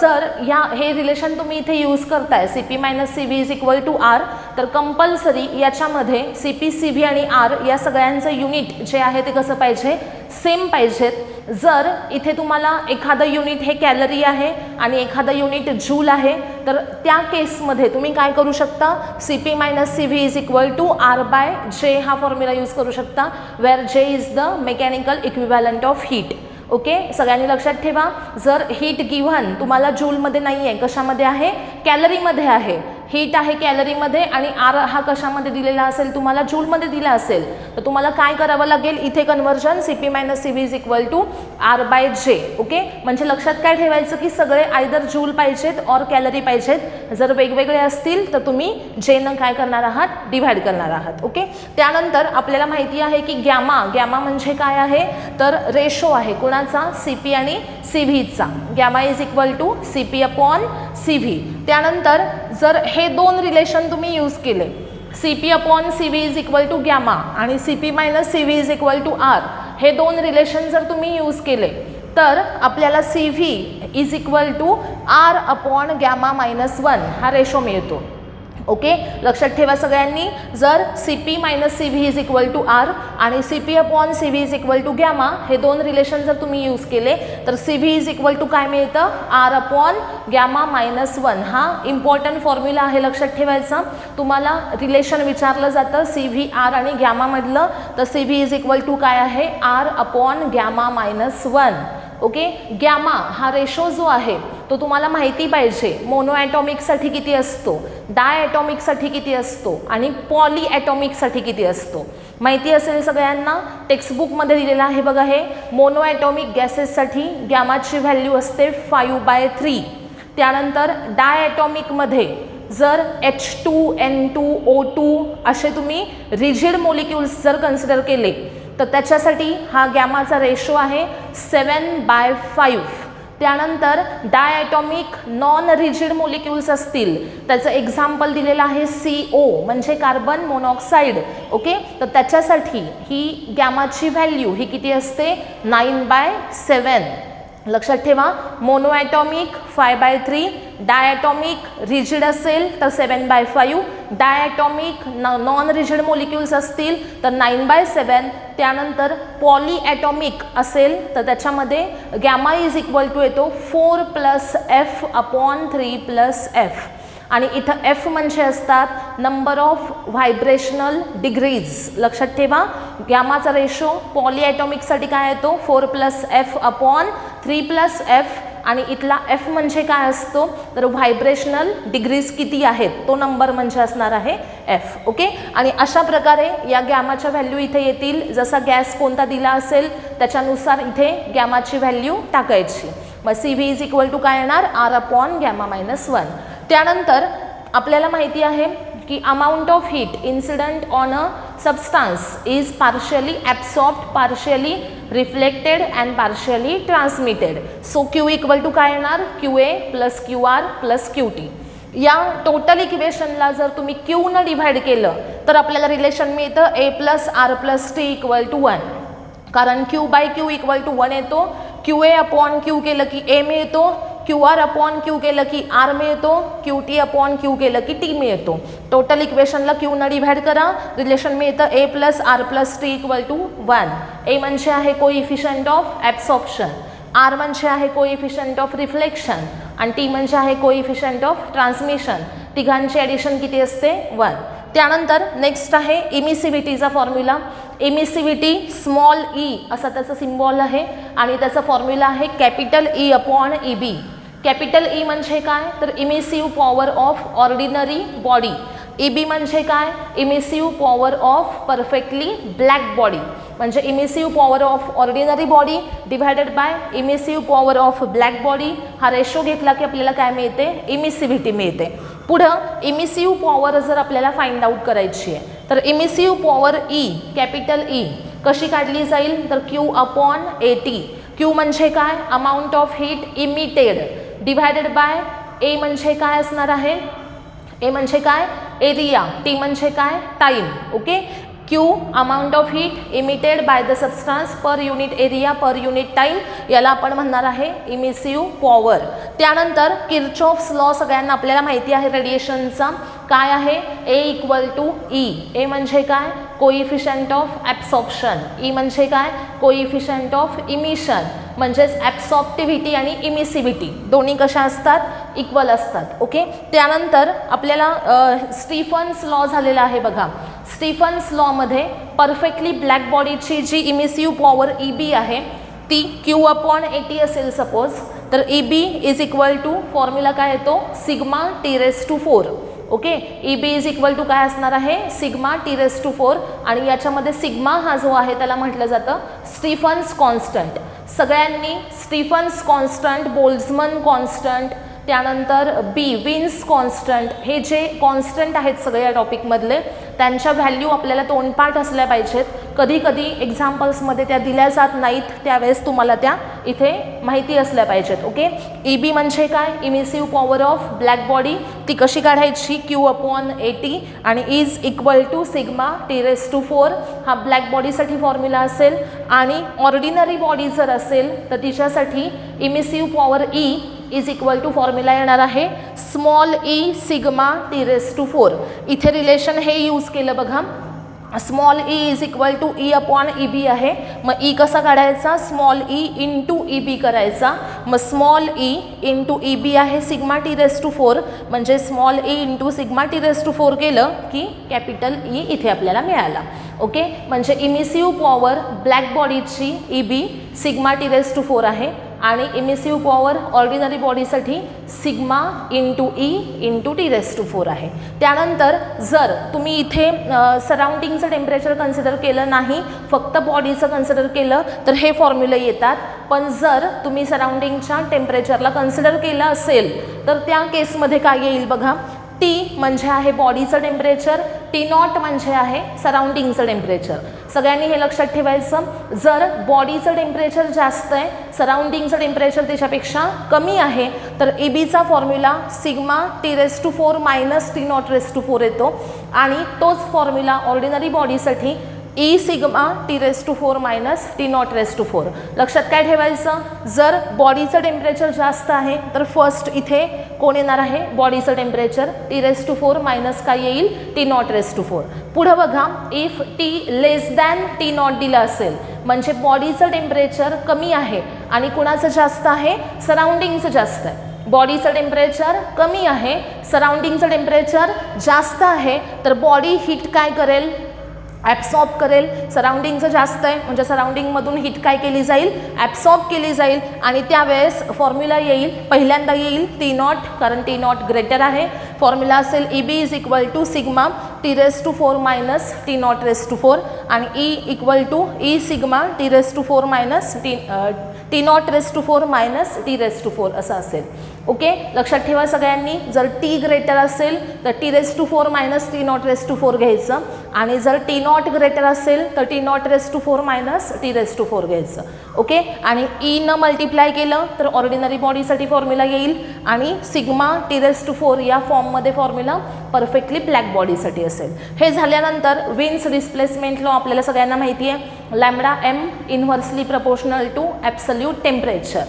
जर हे रिलेशन तुम्ही इथे यूज करताय, CP minus CV is equal to R, तर कंपल्सरी याच्यामध्ये CP CV आणि R या सगळ्यांचं युनिट जे आहे ते कसं पाहिजे, सेम पाहिजेत. जर इथे तुम्हाला एखादं युनिट हे कॅलरी आहे आणि एखादं युनिट जूल आहे, तर त्या केसमध्ये तुम्ही काय करू शकता, CP minus CV is equal to R by J हा फॉर्म्युला यूज करू शकता, where J is the mechanical equivalent of heat. Okay, सगळ्यांनी लक्षात ठेवा, जर हीट गिव्हन तुम्हाला जूलमध्ये नाही आहे, कशामध्ये आहे, कॅलरीमध्ये आहे. हीट आहे कॅलरीमध्ये आणि R हा कशामध्ये दिलेला असेल, तुम्हाला जूलमध्ये दिला असेल, तर तुम्हाला काय करावं लागेल, इथे conversion CP minus CV is equal to R by J. Okay, म्हणजे लक्षात काय ठेवायचं की सगळे आयदर जूल पाहिजेत और कॅलरी पाहिजेत. जर वेगवेगळे असतील तर तुम्ही Jनं काय करणार आहात, डिव्हाइड करणार आहात. ओके, त्यानंतर आपल्याला माहिती आहे की गॅमा म्हणजे काय आहे, तर रेशो आहे कोणाचा, CP आणि CVचा. Gamma is equal to CP upon CV. त्यानंतर जर हे दोन रिलेशन तुम्ही यूज केले, CP upon CV is equal to gamma आणि CP minus CV is equal to R, हे दोन रिलेशन जर तुम्ही यूज केले, तर आपल्याला CV is equal to R upon gamma minus 1 हा रेशो मिळतो. ओके, लक्षात ठेवा सगळ्यांनी, जर CP minus CV is equal to R आणि CP upon CV is equal to gamma हे दोन रिलेशन जर तुम्ही यूज केले, तर CV इज इक्वल टू काय मिळतं, R अपॉन गॅमा मायनस 1. हा इम्पॉर्टंट फॉर्म्युला आहे, लक्षात ठेवायचा. तुम्हाला रिलेशन विचारलं जातं CV R आणि गॅमामधलं, तर CV इज इक्वल टू काय आहे, R upon gamma minus 1. Okay, gamma हा रेशो जो आहे तो तुम्हाला माहिती पाहिजे, मोनो ॲटॉमिकसाठी किती असतो, डाय ॲटॉमिकसाठी किती असतो आणि पॉली ॲटॉमिकसाठी किती असतो, माहिती असेल सगळ्यांना. टेक्स्टबुकमध्ये दिलेलं आहे बघा, हे मोनो ॲटॉमिक गॅसेससाठी गॅमाची व्हॅल्यू असते 5/3. त्यानंतर डाय ॲटॉमिकमध्ये जर H2 N2 O2 असे तुम्ही रिजिड मोलिक्युल्स जर कन्सिडर केले, तर त्याच्यासाठी हा गॅमाचा रेशो आहे 7/5. त्यानंतर डायॲटॉमिक नॉन रिजिड मोलिक्युल्स असतील, त्याचं एक्झाम्पल दिलेलं आहे CO म्हणजे कार्बन मोनॉक्साईड. ओके, तर त्याच्यासाठी ही गॅमाची व्हॅल्यू ही किती असते, 9/7. लक्षात ठेवा, मोनो ॲटॉमिक 5/3, डायॲटॉमिक रिजिड असेल तर 7/5, डायॲटॉमिक नॉन रिजिड मोलिक्युल्स असतील तर 9/7. त्यानंतर पॉली ॲटॉमिक असेल तर त्याच्यामध्ये गॅमा इज इक्वल टू येतो 4 + F अपॉन 3 + F. आणि इथं F म्हणजे असतात नंबर ऑफ व्हायब्रेशनल डिग्रीज. लक्षात ठेवा, गॅमाचा रेशो पॉली ॲटॉमिकसाठी काय येतो, 4 + F अपॉन 3 + F. आणि इथला F म्हणजे काय असतो, तर व्हायब्रेशनल डिग्रीज किती आहेत तो नंबर म्हणजे असणार आहे F. ओके, आणि अशा प्रकारे या गॅमाच्या व्हॅल्यू इथे येतील. जसा गॅस कोणता दिला असेल त्याच्यानुसार इथे गॅमाची व्हॅल्यू टाकायची. मग C V is equal to काय येणार आर अपॉन गॅमा मायनस 1. त्यानंतर आपल्याला माहिती आहे की amount of heat incident on a substance is partially absorbed, partially reflected and partially transmitted. So Q equal to काय येणार Q A plus Q R plus Q T. या total इक्वेशनला जर तुम्ही क्यू न डिव्हाइड केलं तर आपल्याला रिलेशन मिळतं A plus R plus T equal to 1. कारण Q by Q equal to 1 येतो. क्यू ए अपॉन क्यू केलं की ए मिळतो, क्यू आर अपॉन क्यू केलं की आर मिळतो, क्यू टी अपॉन क्यू केलं की टी मिळतो. टोटल इक्वेशनला क्यू न डिव्हाइड करा, रिलेशन मिळतं A plus R plus T equal to 1. A म्हणजे आहे कोइफिशियंट ऑफ ॲब्सॉर्प्शन, आर म्हणजे आहे कोइफिशियंट ऑफ रिफ्लेक्शन आणि टी म्हणजे आहे कोइफिशियंट ऑफ ट्रान्समिशन. तिघांची ॲडिशन किती असते 1. त्यानंतर नेक्स्ट आहे इमिसिव्हिटीचा फॉर्म्युला. इमिसिव्हिटी स्मॉल ई असा त्याचा सिम्बॉल आहे आणि त्याचा फॉर्म्युला आहे capital E upon E B. Capital E म्हणजे काय तर emissive power of ordinary body. E B म्हणजे काय emissive power of perfectly black body. म्हणजे emissive power of ordinary body divided by emissive power of black body. हा ratio घेतला की आपल्याला काय मिळते इमिसिव्हिटी मिळते. पुढं इमिसिव्ह पॉवर जर आपल्याला फाइंड आउट करायची आहे तर emissive power E capital E कशी काढली जाईल तर Q upon A T. Q म्हणजे काय amount of heat emitted divided by A म्हणजे काय असणार आहे ए म्हणजे काय एरिया, टी म्हणजे काय time. Okay Q amount of heat emitted by the substance per unit area per unit time, याला आपण म्हणणार आहे इमिसिव्ह पॉवर. त्यानंतर किर्चॉफ्स लॉ सगळ्यांना आपल्याला माहिती आहे रेडिएशनचा. काय आहे ए इक्वल टू ई. ए म्हणजे काय कोइफिशियंट ऑफ ॲब्सॉर्प्शन, ई म्हणजे काय कोइफिशियंट ऑफ इमिशन. म्हणजेच ॲब्सॉर्प्टिव्हिटी आणि इमिसिव्हिटी दोन्ही कशा असतात इक्वल असतात. ओके त्यानंतर आपल्याला स्टीफन्स लॉ झालेला आहे बघा. स्टीफन्स लॉमध्ये परफेक्टली ब्लॅक बॉडीची जी इमिसिव्ह पॉवर ई बी आहे ती क्यू अपॉन ए टी असेल सपोज तर E B is equal to formula काय येतो sigma T raise to 4. Okay E B is equal to काय असणार आहे सिग्मा टी रेस टू 4 आणि याच्यामध्ये सिग्मा हा जो आहे त्याला म्हटलं जातं स्टीफन्स कॉन्स्टंट. सगळ्यांनी स्टीफन्स कॉन्स्टंट, बोल्झमन कॉन्स्टंट, त्यानंतर बी विन्स कॉन्स्टंट हे जे कॉन्स्टंट आहेत सगळ्या टॉपिकमधले त्यांच्या व्हॅल्यू आपल्याला तोंडपाठ असल्या पाहिजेत. कधी कधी एक्झाम्पल्समध्ये त्या दिल्या जात नाहीत त्यावेळेस तुम्हाला त्या इथे माहिती असल्या पाहिजेत. ओके ई बी म्हणजे काय emissive power of black body, ती कशी काढायची क्यू अपॉन ए टी आणि is equal to sigma T raise to 4 हा ब्लॅक बॉडीसाठी फॉर्म्युला असेल. आणि ऑर्डिनरी बॉडी जर असेल तर तिच्यासाठी emissive power E is equal to formula येणार आहे small E sigma T raise to 4. इथे रिलेशन हे यूज केलं बघा. Small E is equal to E upon E B आहे. मग ई कसा काढायचा small E into E B करायचा. मग small E into E B आहे सिग्मा टी रेस टू 4 म्हणजे small E into sigma T raise to 4 केलं की कॅपिटल ई इथे आपल्याला मिळाला. ओके म्हणजे इमिसिव्ह पॉवर ब्लॅक बॉडीची E B sigma T raise to 4 आहे आणि इमिसिव्ह पॉवर ऑर्डिनरी बॉडीसाठी sigma into E into T raise to 4 आहे. त्यानंतर जर तुम्ही इथे सराउंडिंगचं टेम्परेचर कन्सिडर केलं नाही फक्त बॉडीचं कन्सिडर केलं तर हे फॉर्म्युले येतात. पण जर तुम्ही सराउंडिंगच्या टेम्परेचरला कन्सिडर केलं असेल तर त्या केसमध्ये काय येईल बघा. टी म्हणजे आहे बॉडीचं टेम्परेचर, टी नॉट म्हणजे आहे सराउंडिंगचं टेम्परेचर. सगळ्यांनी हे लक्षात ठेवायचं. जर बॉडीचं टेम्परेचर जास्त आहे सराउंडिंगचं टेम्परेचर त्याच्यापेक्षा कमी आहे तर ई बीचा formula sigma T raise to 4 minus T nought raise to 4 येतो आणि तोच फॉर्म्युला ऑर्डिनरी बॉडीसाठी E sigma T raise to 4 minus T nought raise to 4. लक्षात काय ठेवायचं जर बॉडीचं टेम्परेचर जास्त आहे तर फर्स्ट इथे कोण येणार आहे बॉडीचं temperature T raise to 4 minus काय येईल टी नॉट रेस टू 4. पुढं बघा if T less than T nought दिलं असेल म्हणजे बॉडीचं टेम्परेचर कमी आहे आणि कुणाचं जास्त आहे सराउंडिंगचं जास्त आहे. बॉडीचं टेम्परेचर कमी आहे सराउंडिंगचं टेम्परेचर जास्त आहे तर बॉडी हीट काय करेल ॲब्सॉर्ब करेल, सराउंडिंगचं जास्त आहे म्हणजे सराउंडिंगमधून हीट काय केली जाईल, ॲब्सॉर्ब केली जाईल आणि त्यावेळेस फॉर्म्युला येईल, पहिल्यांदा येईल टी नॉट, कारण टी नॉट ग्रेटर आहे. फॉर्म्युला असेल E B is equal to sigma T raise to 4 minus T nought raise to 4 आणि E equal to E sigma T raise to 4 minus T nought raise to 4 minus T raise to 4 असं असेल. Okay, लक्षात ठेवा सगळ्यांनी, जर T greater असेल तर T raise to 4 minus T nought raise to 4 घ्यायचं आणि जर टी नॉट ग्रेटर असेल तर T nought raise to 4 minus T raise to 4 घ्यायचं. ओके, आणि ई न मल्टिप्लाय केलं तर ऑर्डिनरी बॉडीसाठी फॉर्म्युला येईल आणि सिग्मा टी रेस टू 4 या फॉर्ममध्ये फॉर्म्युला परफेक्टली ब्लॅक बॉडीसाठी असेल. हे झाल्यानंतर विन्स डिस्प्लेसमेंट लॉ आपल्याला सगळ्यांना माहिती आहे, lambda M inversely proportional to absolute temperature.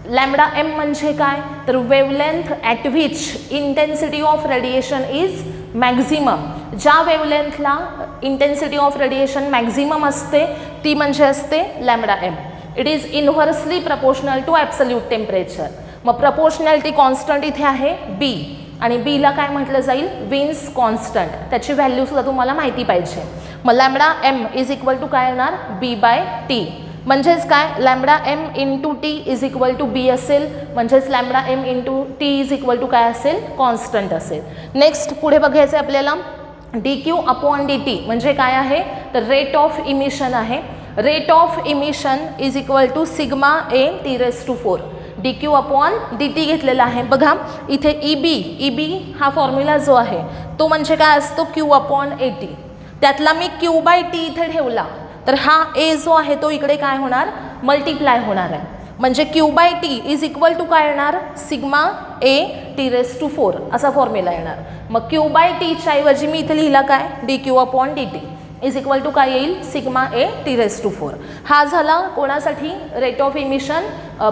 Lambda M म्हणजे काय, तर wavelength at which intensity of radiation is maximum. ज्या वेवलेंथला इंटेन्सिटी ऑफ रेडिएशन मॅक्झिमम असते ती म्हणजे असते lambda M. It is inversely proportional to absolute temperature. मग प्रपोर्शनॅलिटी कॉन्स्टंट इथे आहे बी आणि बीला काय म्हटलं जाईल, विन्स कॉन्स्टंट. त्याची व्हॅल्यूसुद्धा तुम्हाला माहिती पाहिजे. मग lambda M is equal to काय येणार, बी बाय टी. म्हणजेच काय, lambda M into T is equal to B असेल, म्हणजेच lambda M into T is equal to काय असेल, कॉन्स्टंट असेल. नेक्स्ट पुढे बघायचं आहे आपल्याला, D Q upon D T म्हणजे काय आहे, तर रेट ऑफ इमिशन आहे. Rate of emission is equal to sigma A T raise to 4. D Q upon D T घेतलेला आहे. बघा इथे ई बी हा फॉर्म्युला जो आहे तो म्हणजे काय असतो, क्यू अपॉन ए टी. त्यातला मी क्यू बाय टी इथे ठेवला तर हा ए जो आहे तो इकडे काय होणार, मल्टिप्लाय होणार आहे. म्हणजे Q by T is equal to काय येणार, sigma A T raise to 4 असा फॉर्म्युला येणार. मग क्यू बाय टीच्या ऐवजी मी इथे लिहिला काय, D Q upon D T is equal to काय येईल, sigma A T raise to 4. हा झाला कोणासाठी, रेट ऑफ इमिशन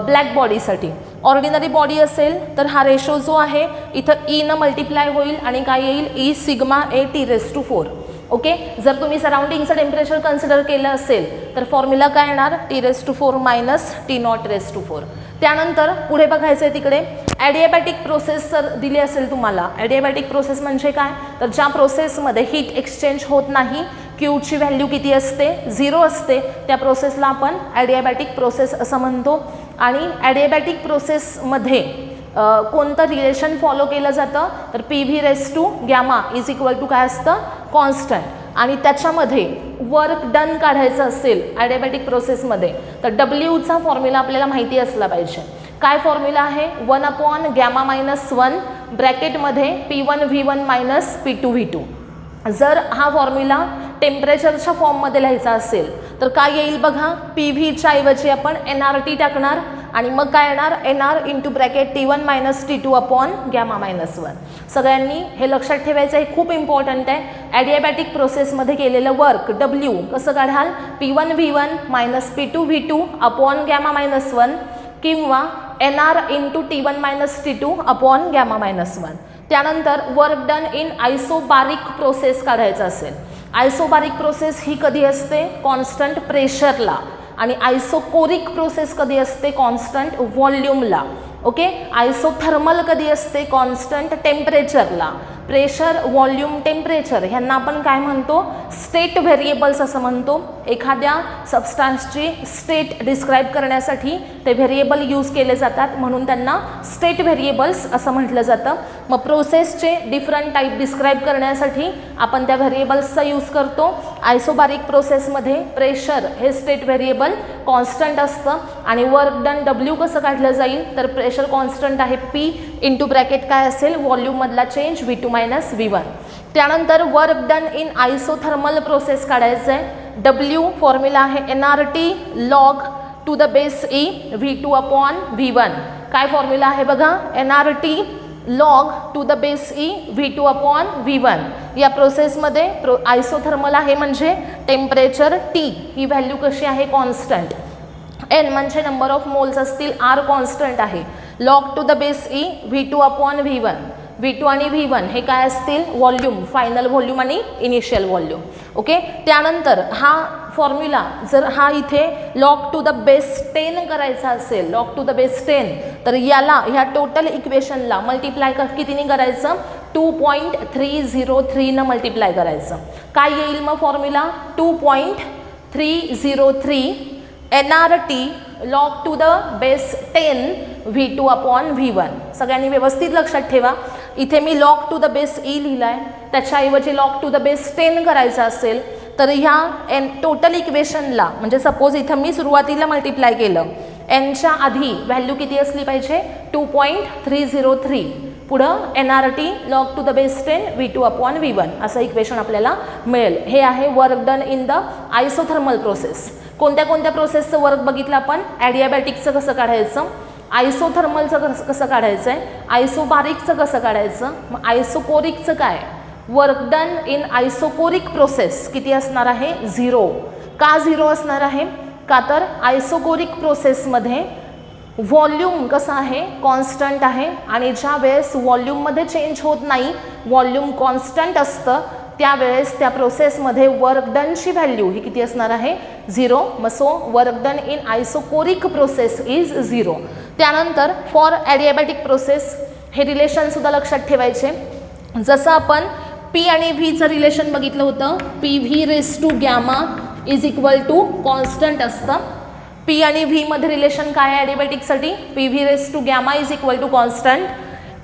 ब्लॅक बॉडीसाठी. ऑर्डिनरी बॉडी असेल तर हा रेशो जो आहे इथं ई न मल्टिप्लाय होईल आणि काय येईल, E sigma A T raise to 4. Okay, जर तुम्ही सराउंडिंगचं टेम्परेचर कन्सिडर केलं असेल तर फॉर्म्युला काय येणार, T raise to 4 minus T nought raise to 4. त्यानंतर पुढे बघायचं आहे तिकडे ॲडियाबॅटिक प्रोसेस जर दिली असेल तुम्हाला. ॲडियाबॅटिक प्रोसेस म्हणजे काय, तर ज्या प्रोसेसमध्ये हीट एक्सचेंज होत नाही, क्यूची व्हॅल्यू किती असते, 0 असते, त्या प्रोसेसला आपण ॲडियाबॅटिक प्रोसेस असं म्हणतो. आणि ॲडियाबॅटिक प्रोसेसमध्ये कोणतं रिलेशन फॉलो केलं जातं, तर P V raise to gamma is equal to काय असतं, कॉन्स्टंट. आणि त्याच्यामध्ये वर्क डन काढायचं असेल ॲडियाबॅटिक प्रोसेसमध्ये तर डब्ल्यूचा फॉर्म्युला आपल्याला माहिती असला पाहिजे. काय फॉर्म्युला आहे, 1 upon gamma minus 1 ब्रॅकेटमध्ये P1 V1 minus P2 V2. जर हा फॉर्म्युला टेम्परेचरच्या फॉर्ममध्ये लिहायचा असेल तर काय येईल बघा, पी व्हीच्या ऐवजी आपण NRT टाकणार आणि मग काय येणार, NR into bracket T1 minus T2 upon gamma minus 1. सगळ्यांनी हे लक्षात ठेवायचं आहे, खूप इम्पॉर्टंट आहे. ॲडियाबॅटिक प्रोसेसमध्ये केलेलं वर्क W कसं काढाल, P1 V1 minus P2 V2 upon gamma minus 1 किंवा NR into T1 minus T2 upon gamma minus 1. त्यानंतर वर्क डन इन आयसोबारिक प्रोसेस काढायचं असेल. आयसोबारिक प्रोसेस ही कधी असते, कॉन्स्टंट प्रेशरला, आणि आयसोकोरिक प्रोसेस कधी असते, कॉन्स्टंट व्हॉल्यूमला. ओके, आयसोथर्मल कधी असते, कॉन्स्टंट टेम्परेचरला. प्रेशर, व्हॉल्यूम, टेम्परेचर ह्यांना आपण काय म्हणतो, स्टेट व्हेरिएबल्स असं म्हणतो. एखाद्या सबस्टन्सची स्टेट डिस्क्राईब करण्यासाठी ते व्हेरिएबल यूज केले जातात, म्हणून त्यांना स्टेट व्हेरिएबल्स असं म्हटलं जातं. मग प्रोसेसचे डिफरंट टाईप डिस्क्राईब करण्यासाठी आपण त्या व्हेरिएबल्सचा यूज करतो. आयसोबारिक प्रोसेसमध्ये प्रेशर हे स्टेट व्हेरिएबल कॉन्स्टंट असतं आणि वर्क डन W कसं काढलं जाईल, तर प्रेशर कॉन्स्टंट आहे P इंटू ब्रॅकेट काय असेल, व्हॉल्यूममधला चेंज V2 मायनस V1. त्यानंतर work done in isothermal process काढायचं आहे. W फॉर्म्युला आहे NRT log to the base E V2 upon V1. काय फॉर्म्युला आहे बघा, NRT log to the base E V2 upon V1. या प्रोसेसमध्ये आयसोथर्मल आहे म्हणजे टेम्परेचर T ही व्हॅल्यू कशी आहे, कॉन्स्टंट. N म्हणजे नंबर ऑफ मोल्स असतील, R कॉन्स्टंट आहे. Log to the base E V2 upon V1. V2 आणि V1 हे काय असतील, व्हॉल्यूम, फायनल व्हॉल्यूम आणि इनिशियल व्हॉल्यूम. ओके, त्यानंतर हा फॉर्म्युला जर हा इथे लॉग टू द बेस 10 करायचा असेल, लॉग टू द बेस 10, तर याला ह्या टोटल इक्वेशनला मल्टिप्लाय कितीने करायचं, 2.303 न मल्टिप्लाय करायचं. काय येईल मग formula, 2.303 NRT log to the base 10 V2 upon V1. सगळ्यांनी व्यवस्थित लक्षात ठेवा, इथे मी log to the base E लिहिलाय, त्याच्याऐवजी लॉग टू द बेस 10 करायचा असेल तर ह्या टोटल इक्वेशनला, म्हणजे सपोज इथं मी सुरुवातीला मल्टिप्लाय केलं, एनच्या आधी व्हॅल्यू किती असली पाहिजे, 2.303, पुढं NRT log to the base 10 V2 upon V1 असं इक्वेशन आपल्याला मिळेल. हे आहे work done in the isothermal process. कोणत्या कोणत्या प्रोसेसचं वर्क बघितलं आपण, ॲडियाबॅटिकचं कसं काढायचं, आयसोथर्मलचं कसं काढायचं आहे, आयसोबारिकचं कसं काढायचं, मग आयसोकोरिकचं काय, work done in isochoric process किती असणार आहे, 0. का 0 असणार आहे, का तर आयसोकोरिक प्रोसेसमध्ये व्हॉल्यूम कसं आहे, कॉन्स्टंट आहे, आणि ज्या वेळेस व्हॉल्यूममध्ये चेंज होत नाही, व्हॉल्यूम कॉन्स्टंट असतं, त्यावेळेस त्या प्रोसेसमध्ये वर्क डनची व्हॅल्यू ही किती असणार आहे, 0. मग so work done in isochoric process is 0. त्यानंतर फॉर ॲडियाबॅटिक प्रोसेस हे रिलेशनसुद्धा लक्षात ठेवायचे. जसं आपण P आणि Vचं रिलेशन बघितलं होतं, PV raise to gamma is equal to constant असतं. P आणि V मध्ये रिलेशन काय आहे ॲडियाबॅटिकसाठी, PV raise to gamma is equal to constant.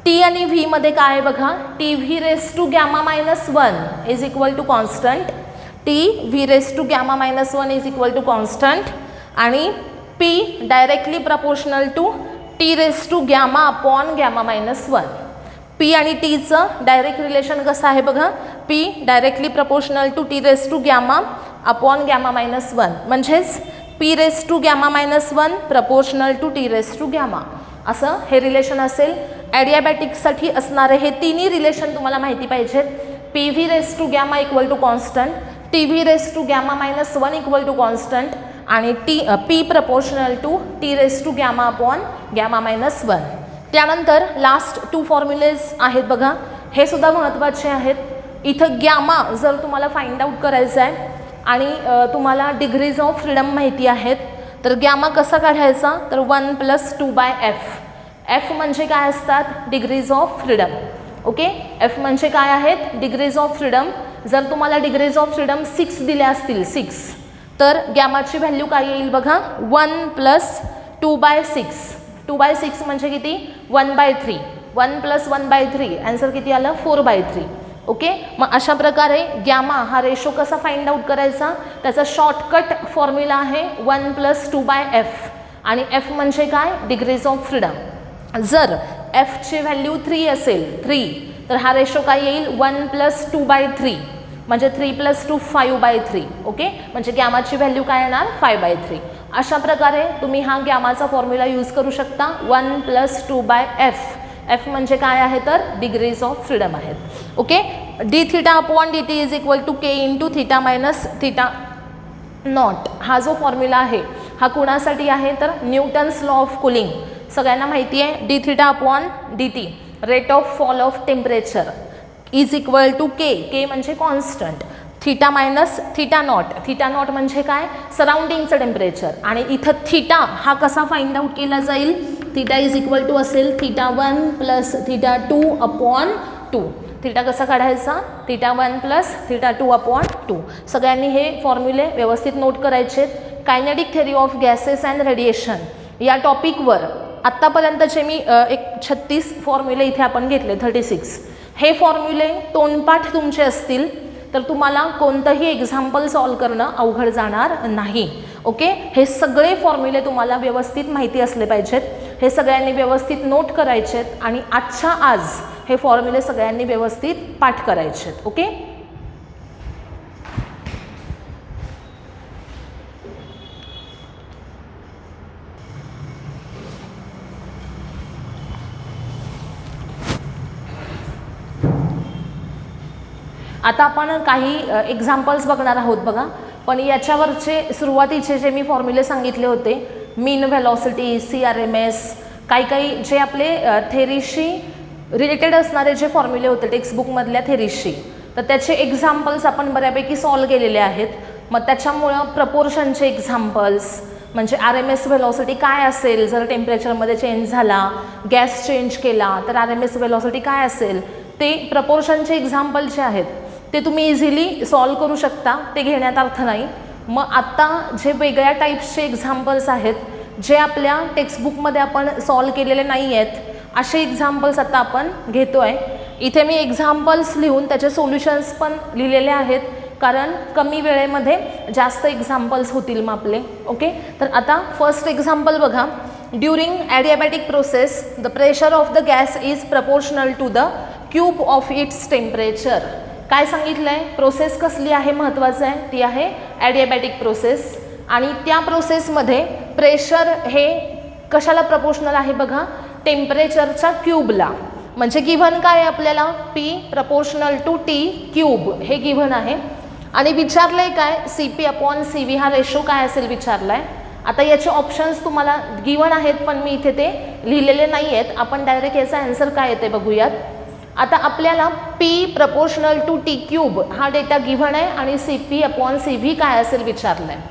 T आणि V मध्ये काय आहे बघा, TV raise to gamma minus 1 is equal to constant. TV raise to gamma minus 1 is equal to constant. आणि P directly proportional to T raise to gamma upon gamma minus 1. P आणि Tचं direct relation कसं आहे बघा, P directly proportional to T raise to gamma upon gamma minus 1, म्हणजेच P raise to gamma minus 1 proportional to T raise to gamma, असं हे relation असेल. ॲडियाबॅटिक्ससाठी असणारे हे तिन्ही रिलेशन तुम्हाला माहिती पाहिजेत. PV raise to gamma equal to constant, TV raise to gamma minus 1 equal to constant, आणि P proportional to T raise to gamma upon gamma minus 1. त्यानंतर लास्ट 2 फॉर्म्युलेज आहेत बघा, हे सुद्धा महत्त्वाचे आहेत. इथं गॅमा जर तुम्हाला फाइंड आउट करायचं आहे आणि तुम्हाला डिग्रीज ऑफ फ्रीडम माहिती आहेत, तर गॅमा कसा काढायचा, तर 1 + 2/f. F म्हणजे काय असतात, degrees of freedom. Okay, F म्हणजे काय आहेत, डिग्रीज ऑफ फ्रीडम. जर तुम्हाला डिग्रीज ऑफ फ्रीडम 6 दिल्या असतील, 6, तर गॅमाची व्हॅल्यू काय येईल बघा, 1 + 2/6. 2/6 म्हणजे किती, 1/3. 1 + 1/3 आन्सर किती आलं, 4/3. ओके, मग अशा प्रकारे गॅमा हा रेशो कसा फाइंड आउट करायचा, त्याचा शॉर्टकट फॉर्म्युला आहे 1 + 2/f. आणि F म्हणजे काय, डिग्रीज ऑफ फ्रीडम. जर F ची व्हॅल्यू 3 असेल, 3, तर हा रेशो काय येईल, 1 + 2/3, म्हणजे 3 + 2 5/3. ओके, म्हणजे गॅमाची व्हॅल्यू काय येणार, 5/3. अशा प्रकारे तुम्ही हा गॅमाचा फॉर्म्युला यूज करू शकता, 1 + 2/f. F म्हणजे काय आहे, तर डिग्रीज ऑफ फ्रीडम आहेत. Okay, dθ upon dt is equal to k into theta minus theta naught. हा जो फॉर्म्युला आहे हा कुणासाठी आहे, तर न्यूटन्स लॉ ऑफ कूलिंग. सगळ्यांना माहिती आहे, dθ upon dt rate of fall of temperature is equal to k. k म्हणजे constant, theta minus theta naught. Theta naught म्हणजे काय, सराउंडिंगचं टेम्परेचर. आणि इथं थीटा हा कसा फाइंड आउट केला जाईल, थीटा इज इक्वल टू असेल θ1 + θ2 अपॉन 2. थीटा कसा काढायचा, θ1 + θ2 अपॉन 2. सगळ्यांनी हे फॉर्म्युले व्यवस्थित नोट करायचे. Kinetic theory of gases and radiation या टॉपिकवर आत्तापर्यंतचे मी एक 36 फॉर्म्युले इथे आपण घेतले, 36. हे फॉर्म्युले तोंडपाठ तुमचे असतील तर तुम्हाला कोणतंही एक्झाम्पल सॉल्व करणं अवघड जाणार नाही. ओके, हे सगळे फॉर्म्युले तुम्हाला व्यवस्थित माहिती असले पाहिजेत. हे सगळ्यांनी व्यवस्थित नोट करायचेत आणि आजच्या आज हे फॉर्म्युले सगळ्यांनी व्यवस्थित पाठ करायचेत. ओके, आता आपण काही एक्झाम्पल्स बघणार आहोत बघा. पण याच्यावरचे सुरुवातीचे जे मी फॉर्म्युले सांगितले होते, मीन व्हेलॉसिटी, CRMS, काही जे आपले थेरीशी रिलेटेड असणारे जे फॉर्म्युले होते टेक्स्टबुकमधल्या थेरीजशी, तर त्याचे एक्झाम्पल्स आपण बऱ्यापैकी सॉल्व केलेले आहेत. मग त्याच्यामुळं प्रपोर्शनचे एक्झाम्पल्स म्हणजे RMS व्हेलॉसिटी काय असेल जर टेम्परेचरमध्ये चेंज झाला, गॅस चेंज केला तर RMS व्हेलॉसिटी काय असेल, ते प्रपोर्शनचे एक्झाम्पल जे आहेत ते तुम्ही इझिली सॉल्व करू शकता, ते घेण्यात अर्थ नाही. मग आत्ता जे वेगळ्या टाईप्सचे एक्झाम्पल्स आहेत जे आपल्या टेक्स्टबुकमध्ये आपण सॉल्व केलेले नाही आहेत, असे एक्झाम्पल्स आता आपण घेतो आहे. इथे मी एक्झाम्पल्स लिहून त्याचे सोल्युशन्स पण लिहिलेले आहेत, कारण कमी वेळेमध्ये जास्त एक्झाम्पल्स होतील मग आपले. ओके, तर आता फर्स्ट एक्झाम्पल बघा. During adiabatic process the pressure of the gas is proportional to the cube of its temperature. काय सांगितलं आहे? प्रोसेस कसली आहे महत्त्वाचं आहे, ती आहे ॲडियाबॅटिक प्रोसेस. आणि त्या प्रोसेसमध्ये प्रेशर हे कशाला प्रपोर्शनल आहे बघा, टेम्परेचरच्या क्यूबला. म्हणजे गिव्हन काय आहे आपल्याला, P proportional to T cube हे गिव्हन आहे. आणि विचारलं आहे काय, CP/CV हा रेशो काय असेल विचारला आहे. आता याचे ऑप्शन्स तुम्हाला गिव्हन आहेत पण मी इथे ते लिहिलेले नाही आहेत. आपण डायरेक्ट याचा आन्सर काय येते बघूयात. आता आपल्याला P proportional to T cube हा डेटा गिव्हन आहे आणि CP/CV काय असेल विचारलं आहे.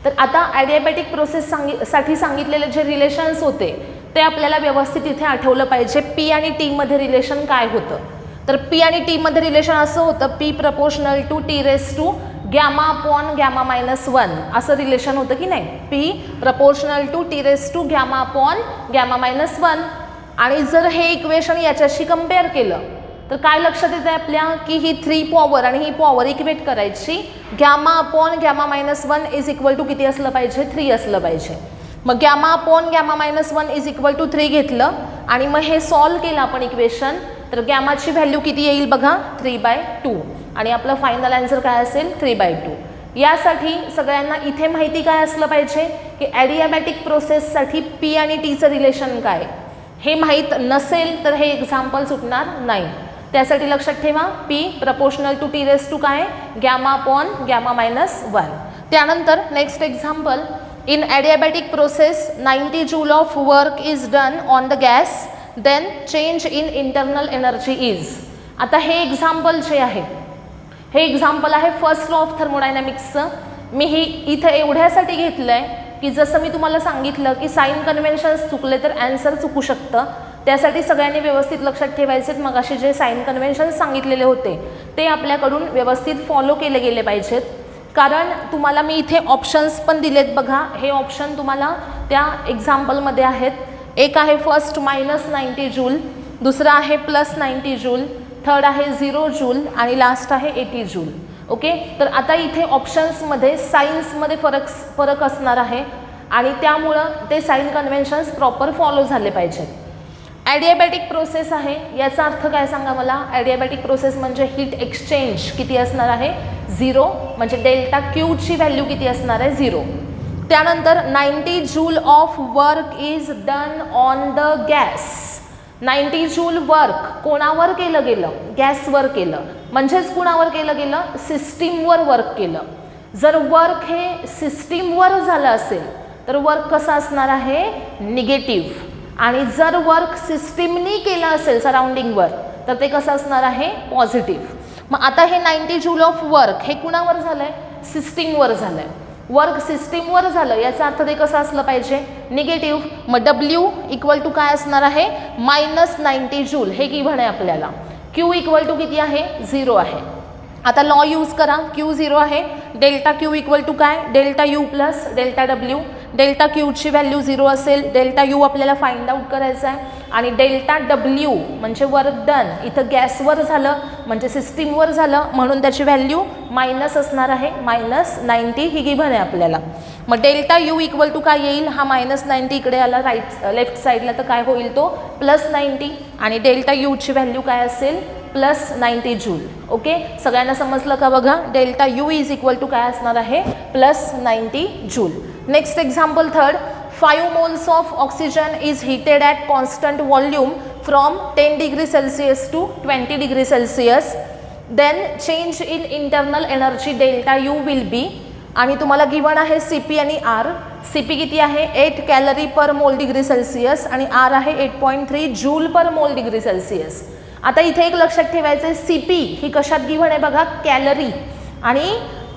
तर आता ॲडियाबॅटिक प्रोसेस साठी सांगितलेले जे रिलेशन्स होते ते आपल्याला व्यवस्थित इथे आठवलं पाहिजे. P आणि T मध्ये रिलेशन काय होतं, तर P आणि T मध्ये रिलेशन असं होतं, P प्रपोर्शनल टू T⁻⁻⁻1 असं रिलेशन होतं की नाही. P proportional to T⁻⁻⁻1. आणि जर हे इक्वेशन याच्याशी कम्पेअर केलं तर काय लक्षात येतं आपल्या, की ही 3 पॉवर आणि ही पॉवर इक्वेट करायची. Γ/Γ-1 इज इक्वल टू किती असलं पाहिजे, 3 असलं पाहिजे. मग Γ/Γ-1 इज इक्वल टू 3 घेतलं आणि मग हे सॉल्व केलं आपण इक्वेशन, तर गॅमाची व्हॅल्यू किती येईल बघा, 3/2. आणि आपलं फायनल आन्सर काय असेल, 3/2. यासाठी सगळ्यांना इथे माहिती काय असलं पाहिजे, की ॲडियाबॅटिक प्रोसेससाठी P आणि Tचं रिलेशन काय, हे माहीत नसेल तर हे एक्झाम्पल सुटणार नाही. त्यासाठी लक्षात ठेवा, P प्रपोर्शनल टू T काय, Γ/Γ-1. त्यानंतर next example. In adiabatic process 90 joule of work is done on the gas, then change in internal energy is. आता हे एक्झाम्पल जे आहे हे एक्झाम्पल आहे फर्स्ट लॉ ऑफ थर्मोडायनॅमिक्सचं. मी हे इथं एवढ्यासाठी घेतलं आहे की जसं मी तुम्हाला सांगितलं की साईन कन्व्हेन्शन्स चुकले तर ॲन्सर चुकू शकतं. त्यासाठी सगळ्यांनी व्यवस्थित लक्षात ठेवायचे. मग असे जे साईन कन्व्हेन्शन्स सांगितलेले होते ते आपल्याकडून व्यवस्थित फॉलो केले गेले पाहिजेत. कारण तुम्हाला मी इथे ऑप्शन्स पण दिलेत बघा. हे ऑप्शन तुम्हाला त्या एक्झाम्पलमध्ये आहेत. एक आहे फर्स्ट -90 जूल, दुसरा आहे +90 जूल, थर्ड आहे 0 जूल आणि लास्ट आहे 80 जूल. ओके, तर आता इथे ऑप्शन्समध्ये सायन्समध्ये फरक असणार आहे आणि त्यामुळं ते साईन कन्व्हेन्शन्स प्रॉपर फॉलो झाले पाहिजेत. ॲडियाबॅटिक प्रोसेस आहे, याचा अर्थ काय सांगा मला. ॲडियाबॅटिक प्रोसेस म्हणजे हीट एक्सचेंज किती असणार आहे, 0. म्हणजे डेल्टा क्यूची व्हॅल्यू किती असणार आहे, 0. त्यानंतर 90 joule of work is done on the gas. 90 joule work कोणावर केलं गेलं, गॅसवर केलं. म्हणजेच कुणावर केलं गेलं, सिस्टीमवर वर्क केलं. जर वर्क हे सिस्टीमवर झालं असेल तर वर्क कसं असणार आहे, निगेटिव्ह. आणि जर वर्क सिस्टीमनी केलं असेल सराउंडिंगवर तर ते कसं असणार आहे, पॉझिटिव्ह. मग आता हे 90 जूल ऑफ वर्क हे कुणावर झालं आहे, सिस्टीमवर झालं आहे. वर्क सिस्टीमवर झालं याचा अर्थ ते कसं असलं पाहिजे, निगेटिव्ह. मग W इक्वल टू काय असणार आहे, -90 जूल हे गिव्हन आहे आपल्याला. Q इक्वल टू किती आहे, 0 आहे. आता लॉ यूज करा, Q 0 आहे. डेल्टा Q इक्वल टू काय, delta U plus delta W. Delta Qची व्हॅल्यू 0 असेल, डेल्टा U आपल्याला फाइंड आउट करायचं आहे. आणि डेल्टा W म्हणजे वर्क डन, इथं गॅसवर झालं म्हणजे सिस्टीमवर झालं म्हणून त्याची व्हॅल्यू मायनस असणार आहे, -90 ही गिव्हन आहे आपल्याला. मग डेल्टा U इक्वल टू काय येईल, हा -90 इकडे आला लेफ्ट साईडला तर काय होईल तो +90. आणि डेल्टा Uची व्हॅल्यू काय असेल, +90 जूल. ओके, सगळ्यांना समजलं का बघा. Delta U is equal to काय असणार आहे, +90 joule. Next example third. 5 moles of oxygen is heated at constant volume from 10 degree Celsius to 20 degree Celsius. Then change in internal energy delta U will be. आणि तुम्हाला given आहे CP आणि R. C P किती आहे 8 calorie पर मोल degree Celsius आणि R आहे 8.3 joule पर मोल डिग्री सेल्सिअस. आता इथे एक लक्षात ठेवायचं आहे, सी पी ही कशात गिव्हन आहे बघा, कॅलरी, आणि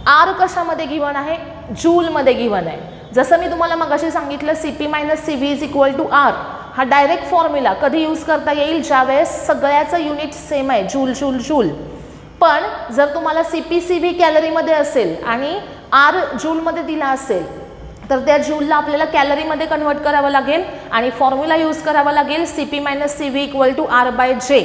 आर कशामध्ये गिव्हन आहे, जूलमध्ये गिव्हन आहे. जसं मी तुम्हाला मगाशी सांगितलं C P minus C V is equal to R, हा डायरेक्ट फॉर्म्युला कधी यूज करता येईल, ज्यावेळेस सगळ्याचं युनिट सेम आहे, जूल जूल जूल. पण जर तुम्हाला सी पी सी व्ही कॅलरीमध्ये असेल आणि आर जूलमध्ये दिला असेल तर त्या जूलला आपल्याला कॅलरीमध्ये कन्वर्ट करावं लागेल आणि फॉर्म्युला यूज करावा लागेल C P minus C V equal to R by J,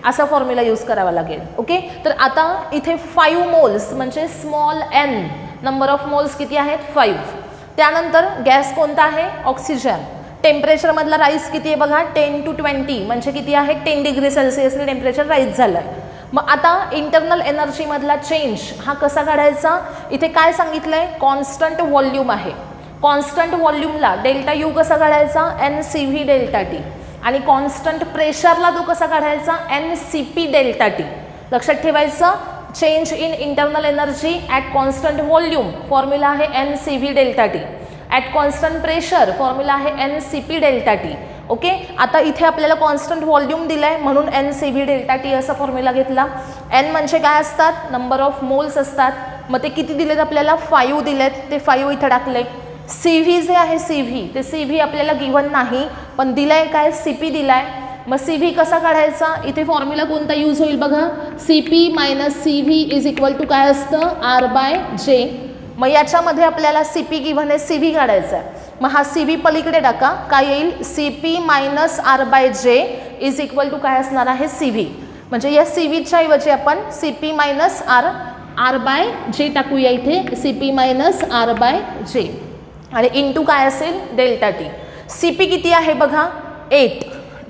असा फॉर्म्युला यूज करावा लागेल. ओके, तर आता इथे 5 मोल्स म्हणजे small N, number of moles किती आहेत 5. त्यानंतर गॅस कोणता आहे, ऑक्सिजन. टेम्परेचरमधला राईज किती आहे बघा, 10 to 20 म्हणजे किती आहे 10 डिग्री सेल्सिअसने टेम्परेचर राईज झालं आहे. मग आता इंटरनल एनर्जीमधला चेंज हा कसा काढायचा, इथे काय सांगितलं आहे, कॉन्स्टंट व्हॉल्यूम आहे. कॉन्स्टंट व्हॉल्यूमला डेल्टा यू कसा काढायचा, N C V delta T, आणि कॉन्स्टंट प्रेशरला तो कसा काढायचा, N C P delta T. लक्षात ठेवायचं, change in internal energy at constant volume formula आहे N C V delta T, at constant pressure formula आहे N C P delta T. Okay, आता इथे आपल्याला कॉन्स्टंट व्हॉल्यूम दिलं आहे म्हणून N C V delta T असा फॉर्म्युला घेतला. एन म्हणजे काय असतात, नंबर ऑफ मोल्स असतात. मग ते किती दिलेत आपल्याला, 5 दिलेत, ते 5 इथं टाकले. सी व्ही जे आहे सी व्ही, ते सी व्ही आपल्याला गिव्हन नाही पण दिलाय काय, सी पी दिलाय. मग सी व्ही कसा काढायचा, इथे फॉर्म्युला कोणता यूज होईल बघा, C P minus C V is equal to काय असतं, आर बाय जे. मग याच्यामध्ये आपल्याला सी पी गिव्हन आहे, सी व्ही काढायचा आहे. मग हा सी व्ही पलीकडे टाका, काय येईल, C P minus R by J is equal to काय असणार आहे, सी व्ही. म्हणजे या सी व्हीच्या ऐवजी आपण C P minus R by J टाकूया इथे, C P minus R by J, आणि इंटू काय असेल, डेल्टा टी. सी पी किती आहे बघा 8,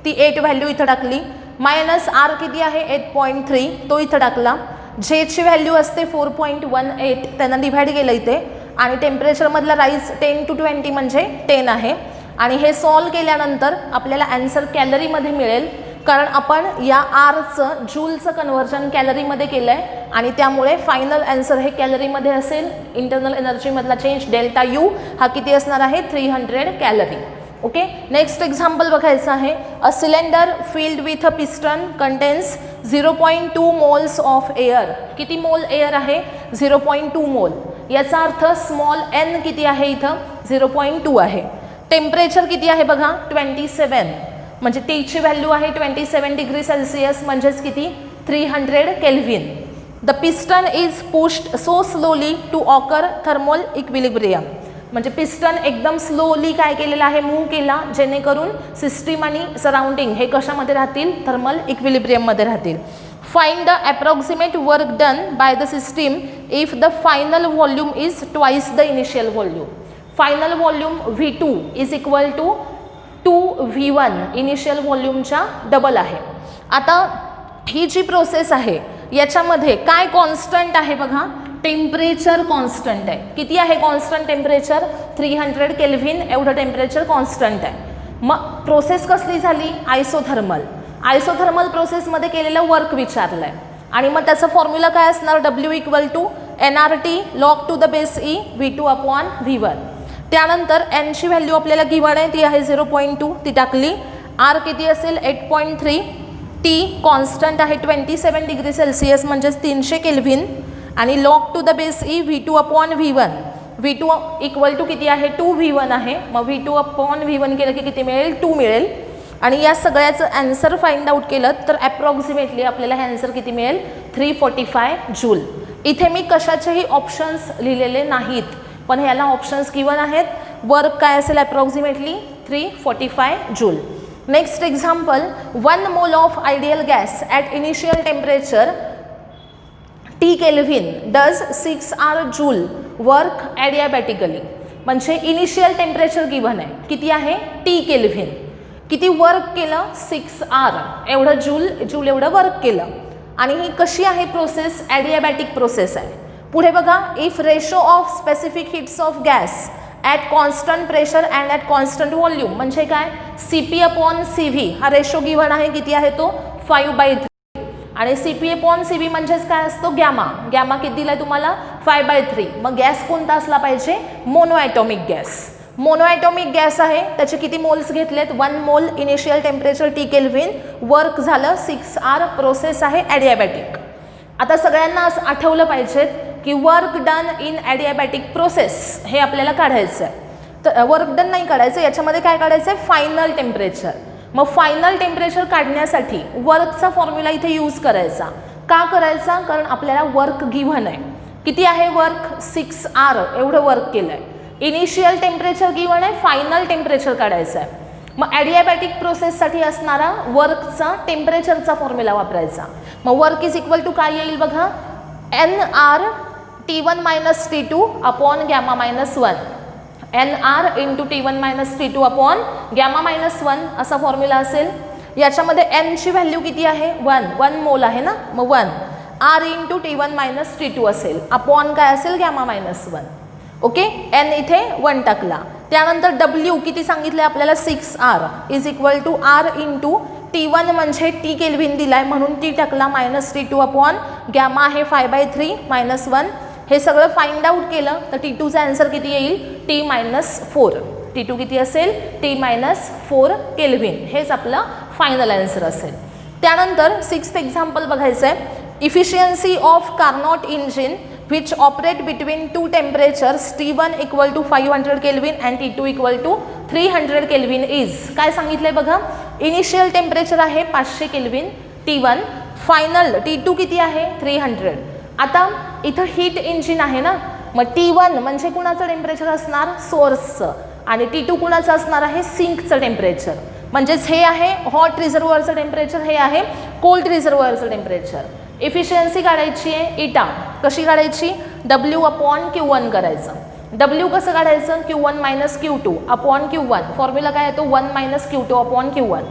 ती 8 व्हॅल्यू इथं टाकली. मायनस आर किती आहे 8.3, तो इथं टाकला. जेची व्हॅल्यू असते 4.18, त्यांना डिव्हाइड केलं इथे. आणि टेम्परेचरमधला राईज 10 to 20 म्हणजे 10 आहे. आणि हे सॉल्व केल्यानंतर आपल्याला ॲन्सर कॅलरीमध्ये मिळेल, कारण आपण या आरचं जूलचं कन्व्हर्जन कॅलरीमध्ये केलं आहे आणि त्यामुळे फायनल ॲन्सर हे कॅलरीमध्ये असेल. इंटरनल एनर्जीमधला चेंज डेल्टा यू हा किती असणार आहे, 300 कॅलरी. ओके, नेक्स्ट एक्झाम्पल बघायचं आहे. A cylinder filled with a piston contains 0.2 moles of air. किती मोल एअर आहे, 0.2 मोल. याचा अर्थ स्मॉल एन किती आहे इथं, 0.2 आहे. टेम्परेचर किती आहे बघा, 27, म्हणजे टीची व्हॅल्यू आहे 27 डिग्री सेल्सिअस म्हणजेच किती, 300 kelvin. The piston is pushed so slowly to occur thermal equilibrium. म्हणजे पिस्टन एकदम स्लोली काय केलेलं आहे, मूव्ह केला, जेणेकरून सिस्टीम आणि सराउंडिंग हे कशामध्ये राहतील, थर्मल इक्विलिब्रियममध्ये राहतील. Find the approximate work done by the system if the final volume is twice the initial volume. Final volume V2 is equal to 2V1 initial व्हॉल्यूमच्या डबल आहे. आता ही जी प्रोसेस आहे याच्यामध्ये काय कॉन्स्टंट आहे बघा, टेम्परेचर कॉन्स्टंट आहे. किती आहे कॉन्स्टंट टेम्परेचर, 300 केल्व्हिन एवढं टेम्परेचर कॉन्स्टंट आहे. मग प्रोसेस कसली झाली, आयसोथर्मल. आयसोथर्मल प्रोसेसमध्ये केलेलं वर्क विचारलं आहे आणि मग त्याचा फॉर्म्युला काय असणार, W equal to NRT log to the base E V2 upon V1. त्यानंतर एनची व्हॅल्यू आपल्याला गिव्हन आहे, ती आहे 0.2, ती टाकली. आर किती असेल 8.3, टी कॉन्स्टंट आहे 27 डिग्री सेल्सिअस म्हणजेच 300 केल्व्हिन, आणि log to the base E V2 upon V1. V2 equal to किती आहे, 2V1 आहे. मग V2 अपॉन V1 केलं की किती मिळेल, 2 मिळेल. आणि या सगळ्याचं ॲन्सर फाइंड आउट केलं तर ॲप्रॉक्सिमेटली आपल्याला हे ॲन्सर किती मिळेल, 345 जूल. इथे मी कशाचेही ऑप्शन्स लिहिलेले नाहीत, पण ह्याला ऑप्शन्स गिवन आहेत. वर्क काय असेल approximately 345 joule. Next example, 1 mole of ideal gas at initial temperature T kelvin does 6R joule work adiabatically. म्हणजे इनिशियल टेम्परेचर गिवन आहे, किती आहे T केल्व्हिन, किती वर्क केलं 6R एवढं जूल एवढं वर्क केलं. आणि ही कशी आहे प्रोसेस, ॲडियाबॅटिक प्रोसेस आहे. पुढे बघा, if ratio of specific hits of gas at constant pressure and at constant volume, म्हणजे काय CP अपॉन CV हा रेशो गिव्हन आहे, किती आहे तो 5/3. आणि CP अपॉन CV म्हणजेच काय असतो, गॅमा. गॅमा किती दिलाय तुम्हाला 5/3. मग गॅस कोणता असला पाहिजे, मोनो ॲटॉमिक गॅस. मोनोॲटॉमिक गॅस आहे, त्याचे किती मोल्स घेतलेत? 1 मोल, initial temperature T kelvin, work झालं 6R, प्रोसेस आहे ॲडियाबॅटिक. आता सगळ्यांना असं आठवलं पाहिजे की work done in adiabatic process हे आपल्याला काढायचं आहे. तर वर्क डन नाही काढायचं, याच्यामध्ये काय काढायचं आहे? Final temperature. मग फायनल टेम्परेचर काढण्यासाठी वर्कचा फॉर्म्युला इथे यूज करायचा. का करायचा? कारण आपल्याला वर्क गिव्हन आहे. किती आहे वर्क? 6R एवढं वर्क केलं आहे. इनिशियल टेम्परेचर गिव्हन आहे, फायनल टेम्परेचर काढायचं आहे. मग ॲडियाबॅटिक प्रोसेससाठी असणारा वर्कचा टेम्परेचरचा फॉर्म्युला वापरायचा. मग वर्क इज इक्वल टू काय येईल बघा? NR T1 - T2 upon gamma -1. NR into T1 - T2 upon gamma -1 असा फॉर्म्युला असेल. याच्यामध्ये N ची व्हॅल्यू किती आहे? 1 मोल आहे ना, मग 1 R इंटू T1 - T2 असेल, अपॉन काय असेल? गॅमा -1. ओके, N इथे 1 टाकला. त्यानंतर W किती सांगितलं आपल्याला? 6R is equal to R into T1 म्हणजे T केल्विन दिलाय म्हणून T टाकला -T2 अपॉन गॅमा आहे 5/3 -1. हे सगळं फाइंड आउट केलं तर T2चा आन्सर किती येईल? T - 4. T2 किती असेल? T - 4 kelvin. हेच आपलं फायनल आन्सर असेल. त्यानंतर 6th एक्झाम्पल बघायचं आहे. Efficiency of Carnot engine which operate between two temperatures T1 equal to 500 Kelvin and T2 equal to 300 Kelvin is. काय सांगितलंय बघा? इनिशियल टेम्परेचर आहे 500 केल्विन T1, फायनल T2 किती आहे? 300. आता इथं हीट इंजिन आहे ना, मग T1 म्हणजे कुणाचं टेम्परेचर असणार? सोर्सचं. आणि T2 कुणाचं असणार आहे? सिंकचं टेम्परेचर. म्हणजेच हे आहे हॉट रिझर्व्हरचं टेम्परेचर, हे आहे कोल्ड रिझर्व्हरचं टेम्परेचर. इफिशियन्सी काढायची आहे इटा. कशी काढायची? W अपॉन Q1 करायचं. W कसं काढायचं? Q1 - Q2 upon Q1. Formula काय येतो? 1 - Q2 अपॉन Q1.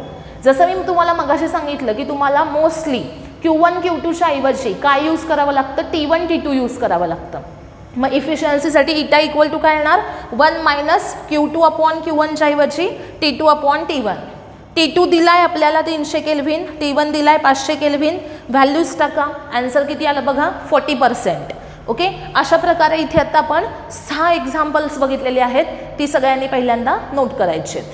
जसं मी तुम्हाला मगाशी सांगितलं की तुम्हाला मोस्टली Q1 Q2च्या ऐवजी काय यूज करावं लागतं? T1 T2 यूज करावं लागतं. मग इफिशियन्सीसाठी इटा इक्वल टू काय येणार? 1 - Q2 अपॉन Q1च्या ऐवजी T2 अपॉन T1. T2 दिलाय आपल्याला 300 केल्विन, T1 दिलाय 500 केल्विन. व्हॅल्यूज टाका, आन्सर किती आलं बघा? 40%. ओके, अशा प्रकारे इथे आता आपण 6 एक्झाम्पल्स बघितलेले आहेत, ती सगळ्यांनी पहिल्यांदा नोट करायची आहेत.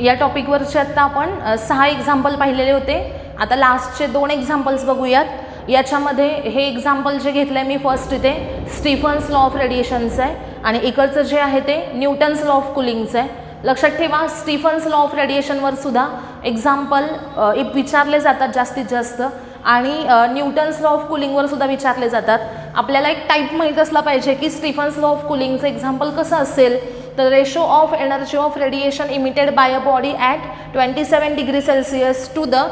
या टॉपिकवरचे आता आपण 6 एक्झाम्पल पाहिलेले होते. आता लास्टचे 2 एक्झाम्पल्स बघूयात. याच्यामध्ये हे एक्झाम्पल जे घेतलं आहे मी फर्स्ट इथे स्टीफन्स लॉ ऑफ रेडिएशनचं आहे आणि इकडचं जे आहे ते न्यूटन्स लॉ ऑफ कुलिंगचं आहे. लक्षात ठेवा, स्टीफन्स लॉ ऑफ रेडिएशनवर सुद्धा एक्झाम्पल विचारले जातात जास्तीत जास्त आणि न्यूटन्स लॉ ऑफ कुलिंगवर सुद्धा विचारले जातात. आपल्याला एक टाईप माहीत असला पाहिजे की स्टीफन्स लॉ ऑफ कुलिंगचं एक्झाम्पल कसं असेल. तर ratio of energy of radiation emitted by a body at 27 degree Celsius to the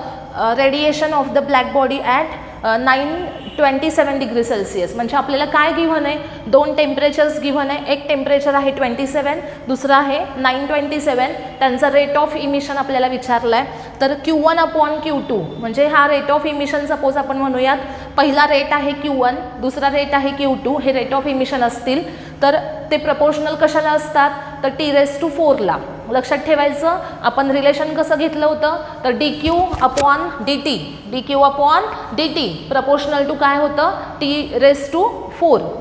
radiation of the black body at 927 degree Celsius. म्हणजे आपल्याला काय गिव्हन आहे? 2 टेम्परेचर्स गिव्हन आहे. एक टेम्परेचर आहे 27, दुसरा आहे 927. त्यांचा रेट ऑफ इमिशन आपल्याला विचारला आहे. तर Q1 अपॉन Q2 म्हणजे हा रेट ऑफ इमिशन सपोज आपण म्हणूयात. पहिला रेट आहे Q1, दुसरा रेट आहे Q2. हे रेट ऑफ इमिशन असतील तर ते प्रपोर्शनल कशाला असतात? तर T⁴ला. लक्षात ठेवायचं, आपण रिलेशन कसं घेतलं होतं? तर dq upon dt, dq upon dt proportional to काय होतं? T⁴,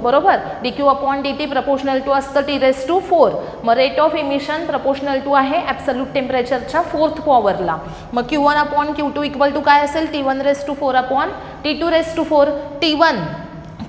बरोबर. dq upon dt proportional to असतं T⁴. मग rate of emission proportional to आहे ॲब्सल्यूट टेम्परेचरच्या 4th पॉवरला. मग Q1 upon Q2 equal to काय असेल? T⁴ upon T⁴. T1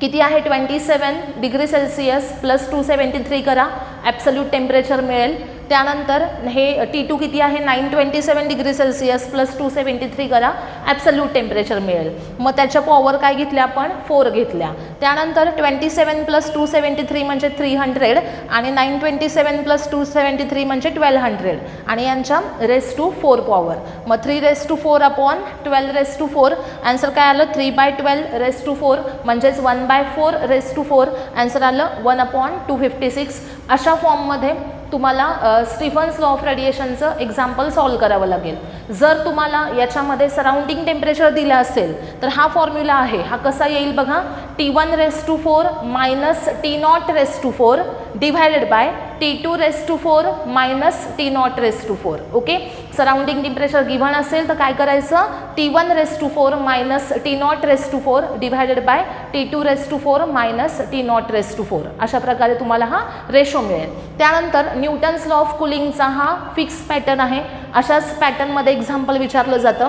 किती आहे? 27 डिग्री सेल्सियस प्लस 273 करा, ॲब्सल्यूट टेम्परेचर मिळेल. त्यानंतर हे T2 किती आहे? 927 डिग्री सेल्सियस प्लस 273 करा, ॲब्सल्यूट टेम्परेचर मिळेल. मग त्याच्या पॉवर काय घेतल्या आपण? 4 घेतल्या. त्यानंतर 27 प्लस 273 म्हणजे 300 आणि 927 प्लस 273 म्हणजे 1200 आणि यांच्या ⁴ पॉवर. मग 3⁴ अपॉन 12⁴. आन्सर काय आलं? 3/12⁴ म्हणजेच 1/4⁴. आन्सर आलं 1/256. अशा फॉर्ममध्ये तुम्हाला स्टीफन्स लॉ ऑफ रेडिएशनचं एक्झाम्पल सॉल्व करावं लागेल. जर तुम्हाला याच्यामध्ये सराउंडिंग टेम्परेचर दिलं असेल तर हा फॉर्म्युला आहे, हा कसा येईल बघा? T1⁴ minus T⁴ divided by T2⁴ minus T⁴. Okay, surrounding temperature given असेल तर काय करायचं, T1⁴ minus T0⁴ divided by T2⁴ minus T0⁴. अशा प्रकारे तुम्हाला हा रेशो मिळेल. त्यानंतर न्यूटन्स लॉ ऑफ कुलिंगचा हा फिक्स पॅटर्न आहे. अशाच पॅटर्नमध्ये एक्झाम्पल विचारलं जातं.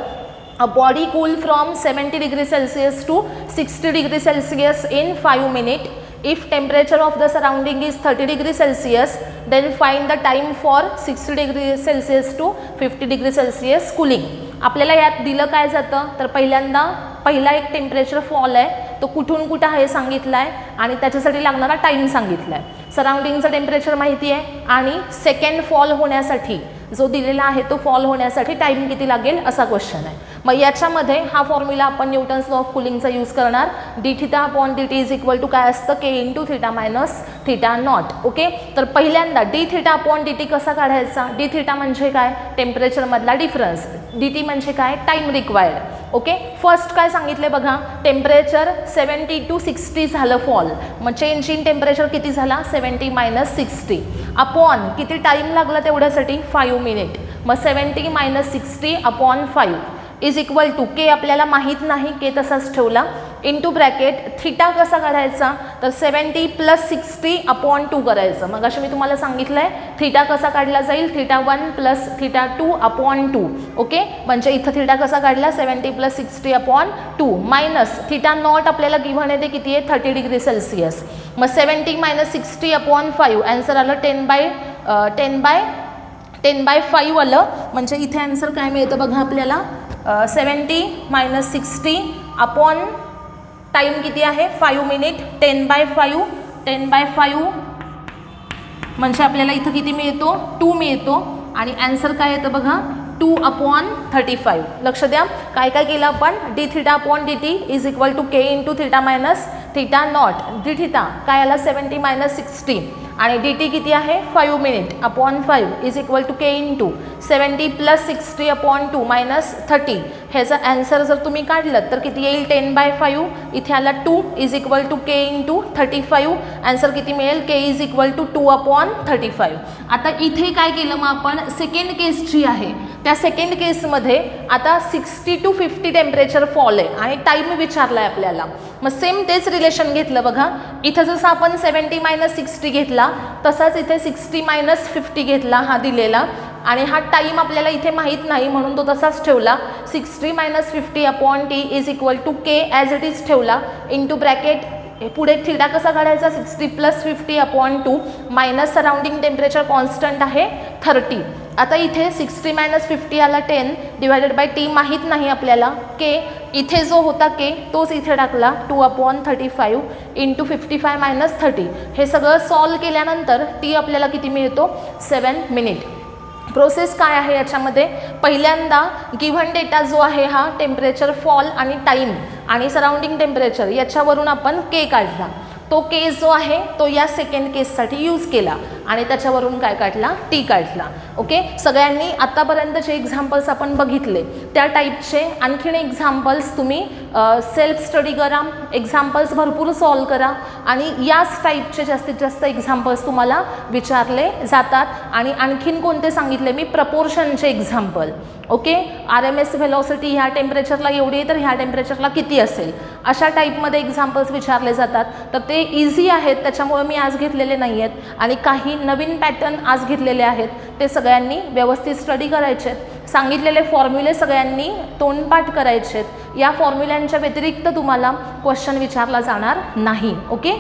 A body cool from 70 degree Celsius to 60 degree Celsius in 5 minutes. If temperature of the surrounding is 30 degree Celsius, then find the time for 60 degree Celsius to 50 degree Celsius cooling. आपल्याला यात दिलं काय जातं तर पहिल्यांदा पहिला एक टेम्परेचर फॉल आहे, तो कुठून कुठं आहे सांगितला आहे आणि त्याच्यासाठी लागणारा टाईम सांगितला आहे. सराउंडिंगचं टेम्परेचर माहिती आहे आणि सेकंड फॉल होण्यासाठी जो दिलेला आहे तो फॉल होण्यासाठी टाईम किती लागेल असा क्वेश्चन आहे. मग याच्यामध्ये हा फॉर्म्युला आपण न्यूटन्स लॉ ऑफ कुलिंगचा यूज करणार. dθ/dt इज इक्वल टू काय असतं, k × θ मायनस θ0. ओके, तर पहिल्यांदा dθ/dt कसा काढायचा. dθ म्हणजे काय, टेम्परेचरमधला डिफरन्स. dt म्हणजे काय, टाईम रिक्वायर्ड. ओके, फर्स्ट काय सांगितले बघा, टेम्परेचर 70 to 60 झालं फॉल, मग चेंज इन टेम्परेचर किती झाला 70 - 60 अपॉन किती टाईम लागला तेवढ्यासाठी 5 मिनिट. मग 70 - 60 अपॉन 5 इज इक्वल टू के आपल्याला माहीत नाही, के तसाच ठेवला, इंटू ब्रॅकेट थिटा कसा काढायचा तर 70 + 60 अपॉन 2 करायचं. मग अशी मी तुम्हाला सांगितलं आहे थिटा कसा काढला जाईल, θ1 + θ2 अपॉन 2. ओके, म्हणजे इथं थिटा कसा काढला 70 + 60 अपॉन 2 मायनस θ0 आपल्याला गिव्हन येते किती आहे 30 डिग्री सेल्सिअस. मग 70 - 60 अपॉन 5 आन्सर आलं 10/5 आलं. म्हणजे इथे आन्सर काय मिळतं बघा आपल्याला 70 - 60 अपॉन टाईम किती आहे 5 मिनिट 10/5 म्हणजे आपल्याला इथं किती मिळतो 2 मिळतो आणि आन्सर काय येतं बघा 2/35. लक्ष द्या काय काय केलं आपण, dθ/dt is equal to k × θ minus θ0. dθ काय आला 70 - 60 आणि dt किती आहे 5 minute upon 5 is equal to k × 70 + 60 upon 2 minus 30. ह्याचा आन्सर जर तुम्ही काढलं तर किती येईल 10/5. इथे आला 2 is equal to k × 35. Answer किती मिळेल k इज इक्वल टू 2/35. आता इथे काय केलं मग आपण सेकंड केस जी आहे त्या सेकंड केसमध्ये आता 60 to 50 टेम्परेचर फॉल आहे आणि टाईम विचारला आहे आपल्याला. मग सेम तेच रिलेशन घेतलं बघा, इथं जसं आपण 70 - 60 घेतला तसाच इथे 60 - 50 घेतला हा दिलेला आणि हा टाईम आपल्याला इथे माहीत नाही म्हणून तो तसाच ठेवला. 60 - 50 upon t is equal to k as it is ठेवला इंटू ब्रॅकेट पुढे थिटा कसा काढायचा 60 + 50 upon 2 minus surrounding temperature constant आहे 30. आता इथे 60 - 50 आला 10 डिवायडेड बाय t माहीत नाही आपल्याला k, इथे जो होता k तोच इथे टाकला 2/35 इंटू 55 - 30. हे सगळं सॉल्व केल्यानंतर t आपल्याला किती मिळतो 7 मिनिट. प्रोसेस काय आहे याच्यामध्ये, पहिल्यांदा गिव्हन डेटा जो आहे हा टेम्परेचर फॉल आणि टाईम आणि सराउंडिंग टेम्परेचर याच्यावरून आपण के काढला. तो केस जो आहे तो या सेकंड केससाठी यूज केला आणि त्याच्यावरून काय काढला टी काढला. ओके, सगळ्यांनी आत्तापर्यंत जे एक्झाम्पल्स आपण बघितले त्या टाईपचे आणखीन एक्झाम्पल्स तुम्ही सेल्फ स्टडी करा, एक्झाम्पल्स भरपूर सॉल्व करा आणि याच टाईपचे जास्तीत जास्त एक्झाम्पल्स तुम्हाला विचारले जातात. आणि आणखीन कोणते सांगितले मी, प्रपोर्शनचे एक्झाम्पल. ओके, RMS व्हेलॉसिटी ह्या टेम्परेचरला एवढी आहे तर ह्या टेम्परेचरला किती असेल, अशा टाईपमध्ये एक्झाम्पल्स विचारले जातात. तर ते इझी आहेत त्याच्यामुळे मी आज घेतलेले नाही आहेत आणि काही नवीन पॅटर्न आज घेतलेले आहेत. ते सगळ्यांनी व्यवस्थित स्टडी करायचे. सांगितलेले फॉर्म्युले सगळ्यांनी तोंडपाठ करायचे. या फॉर्म्युल्यांच्या व्यतिरिक्त तुम्हाला क्वेश्चन विचारला जाणार नाही. ओके.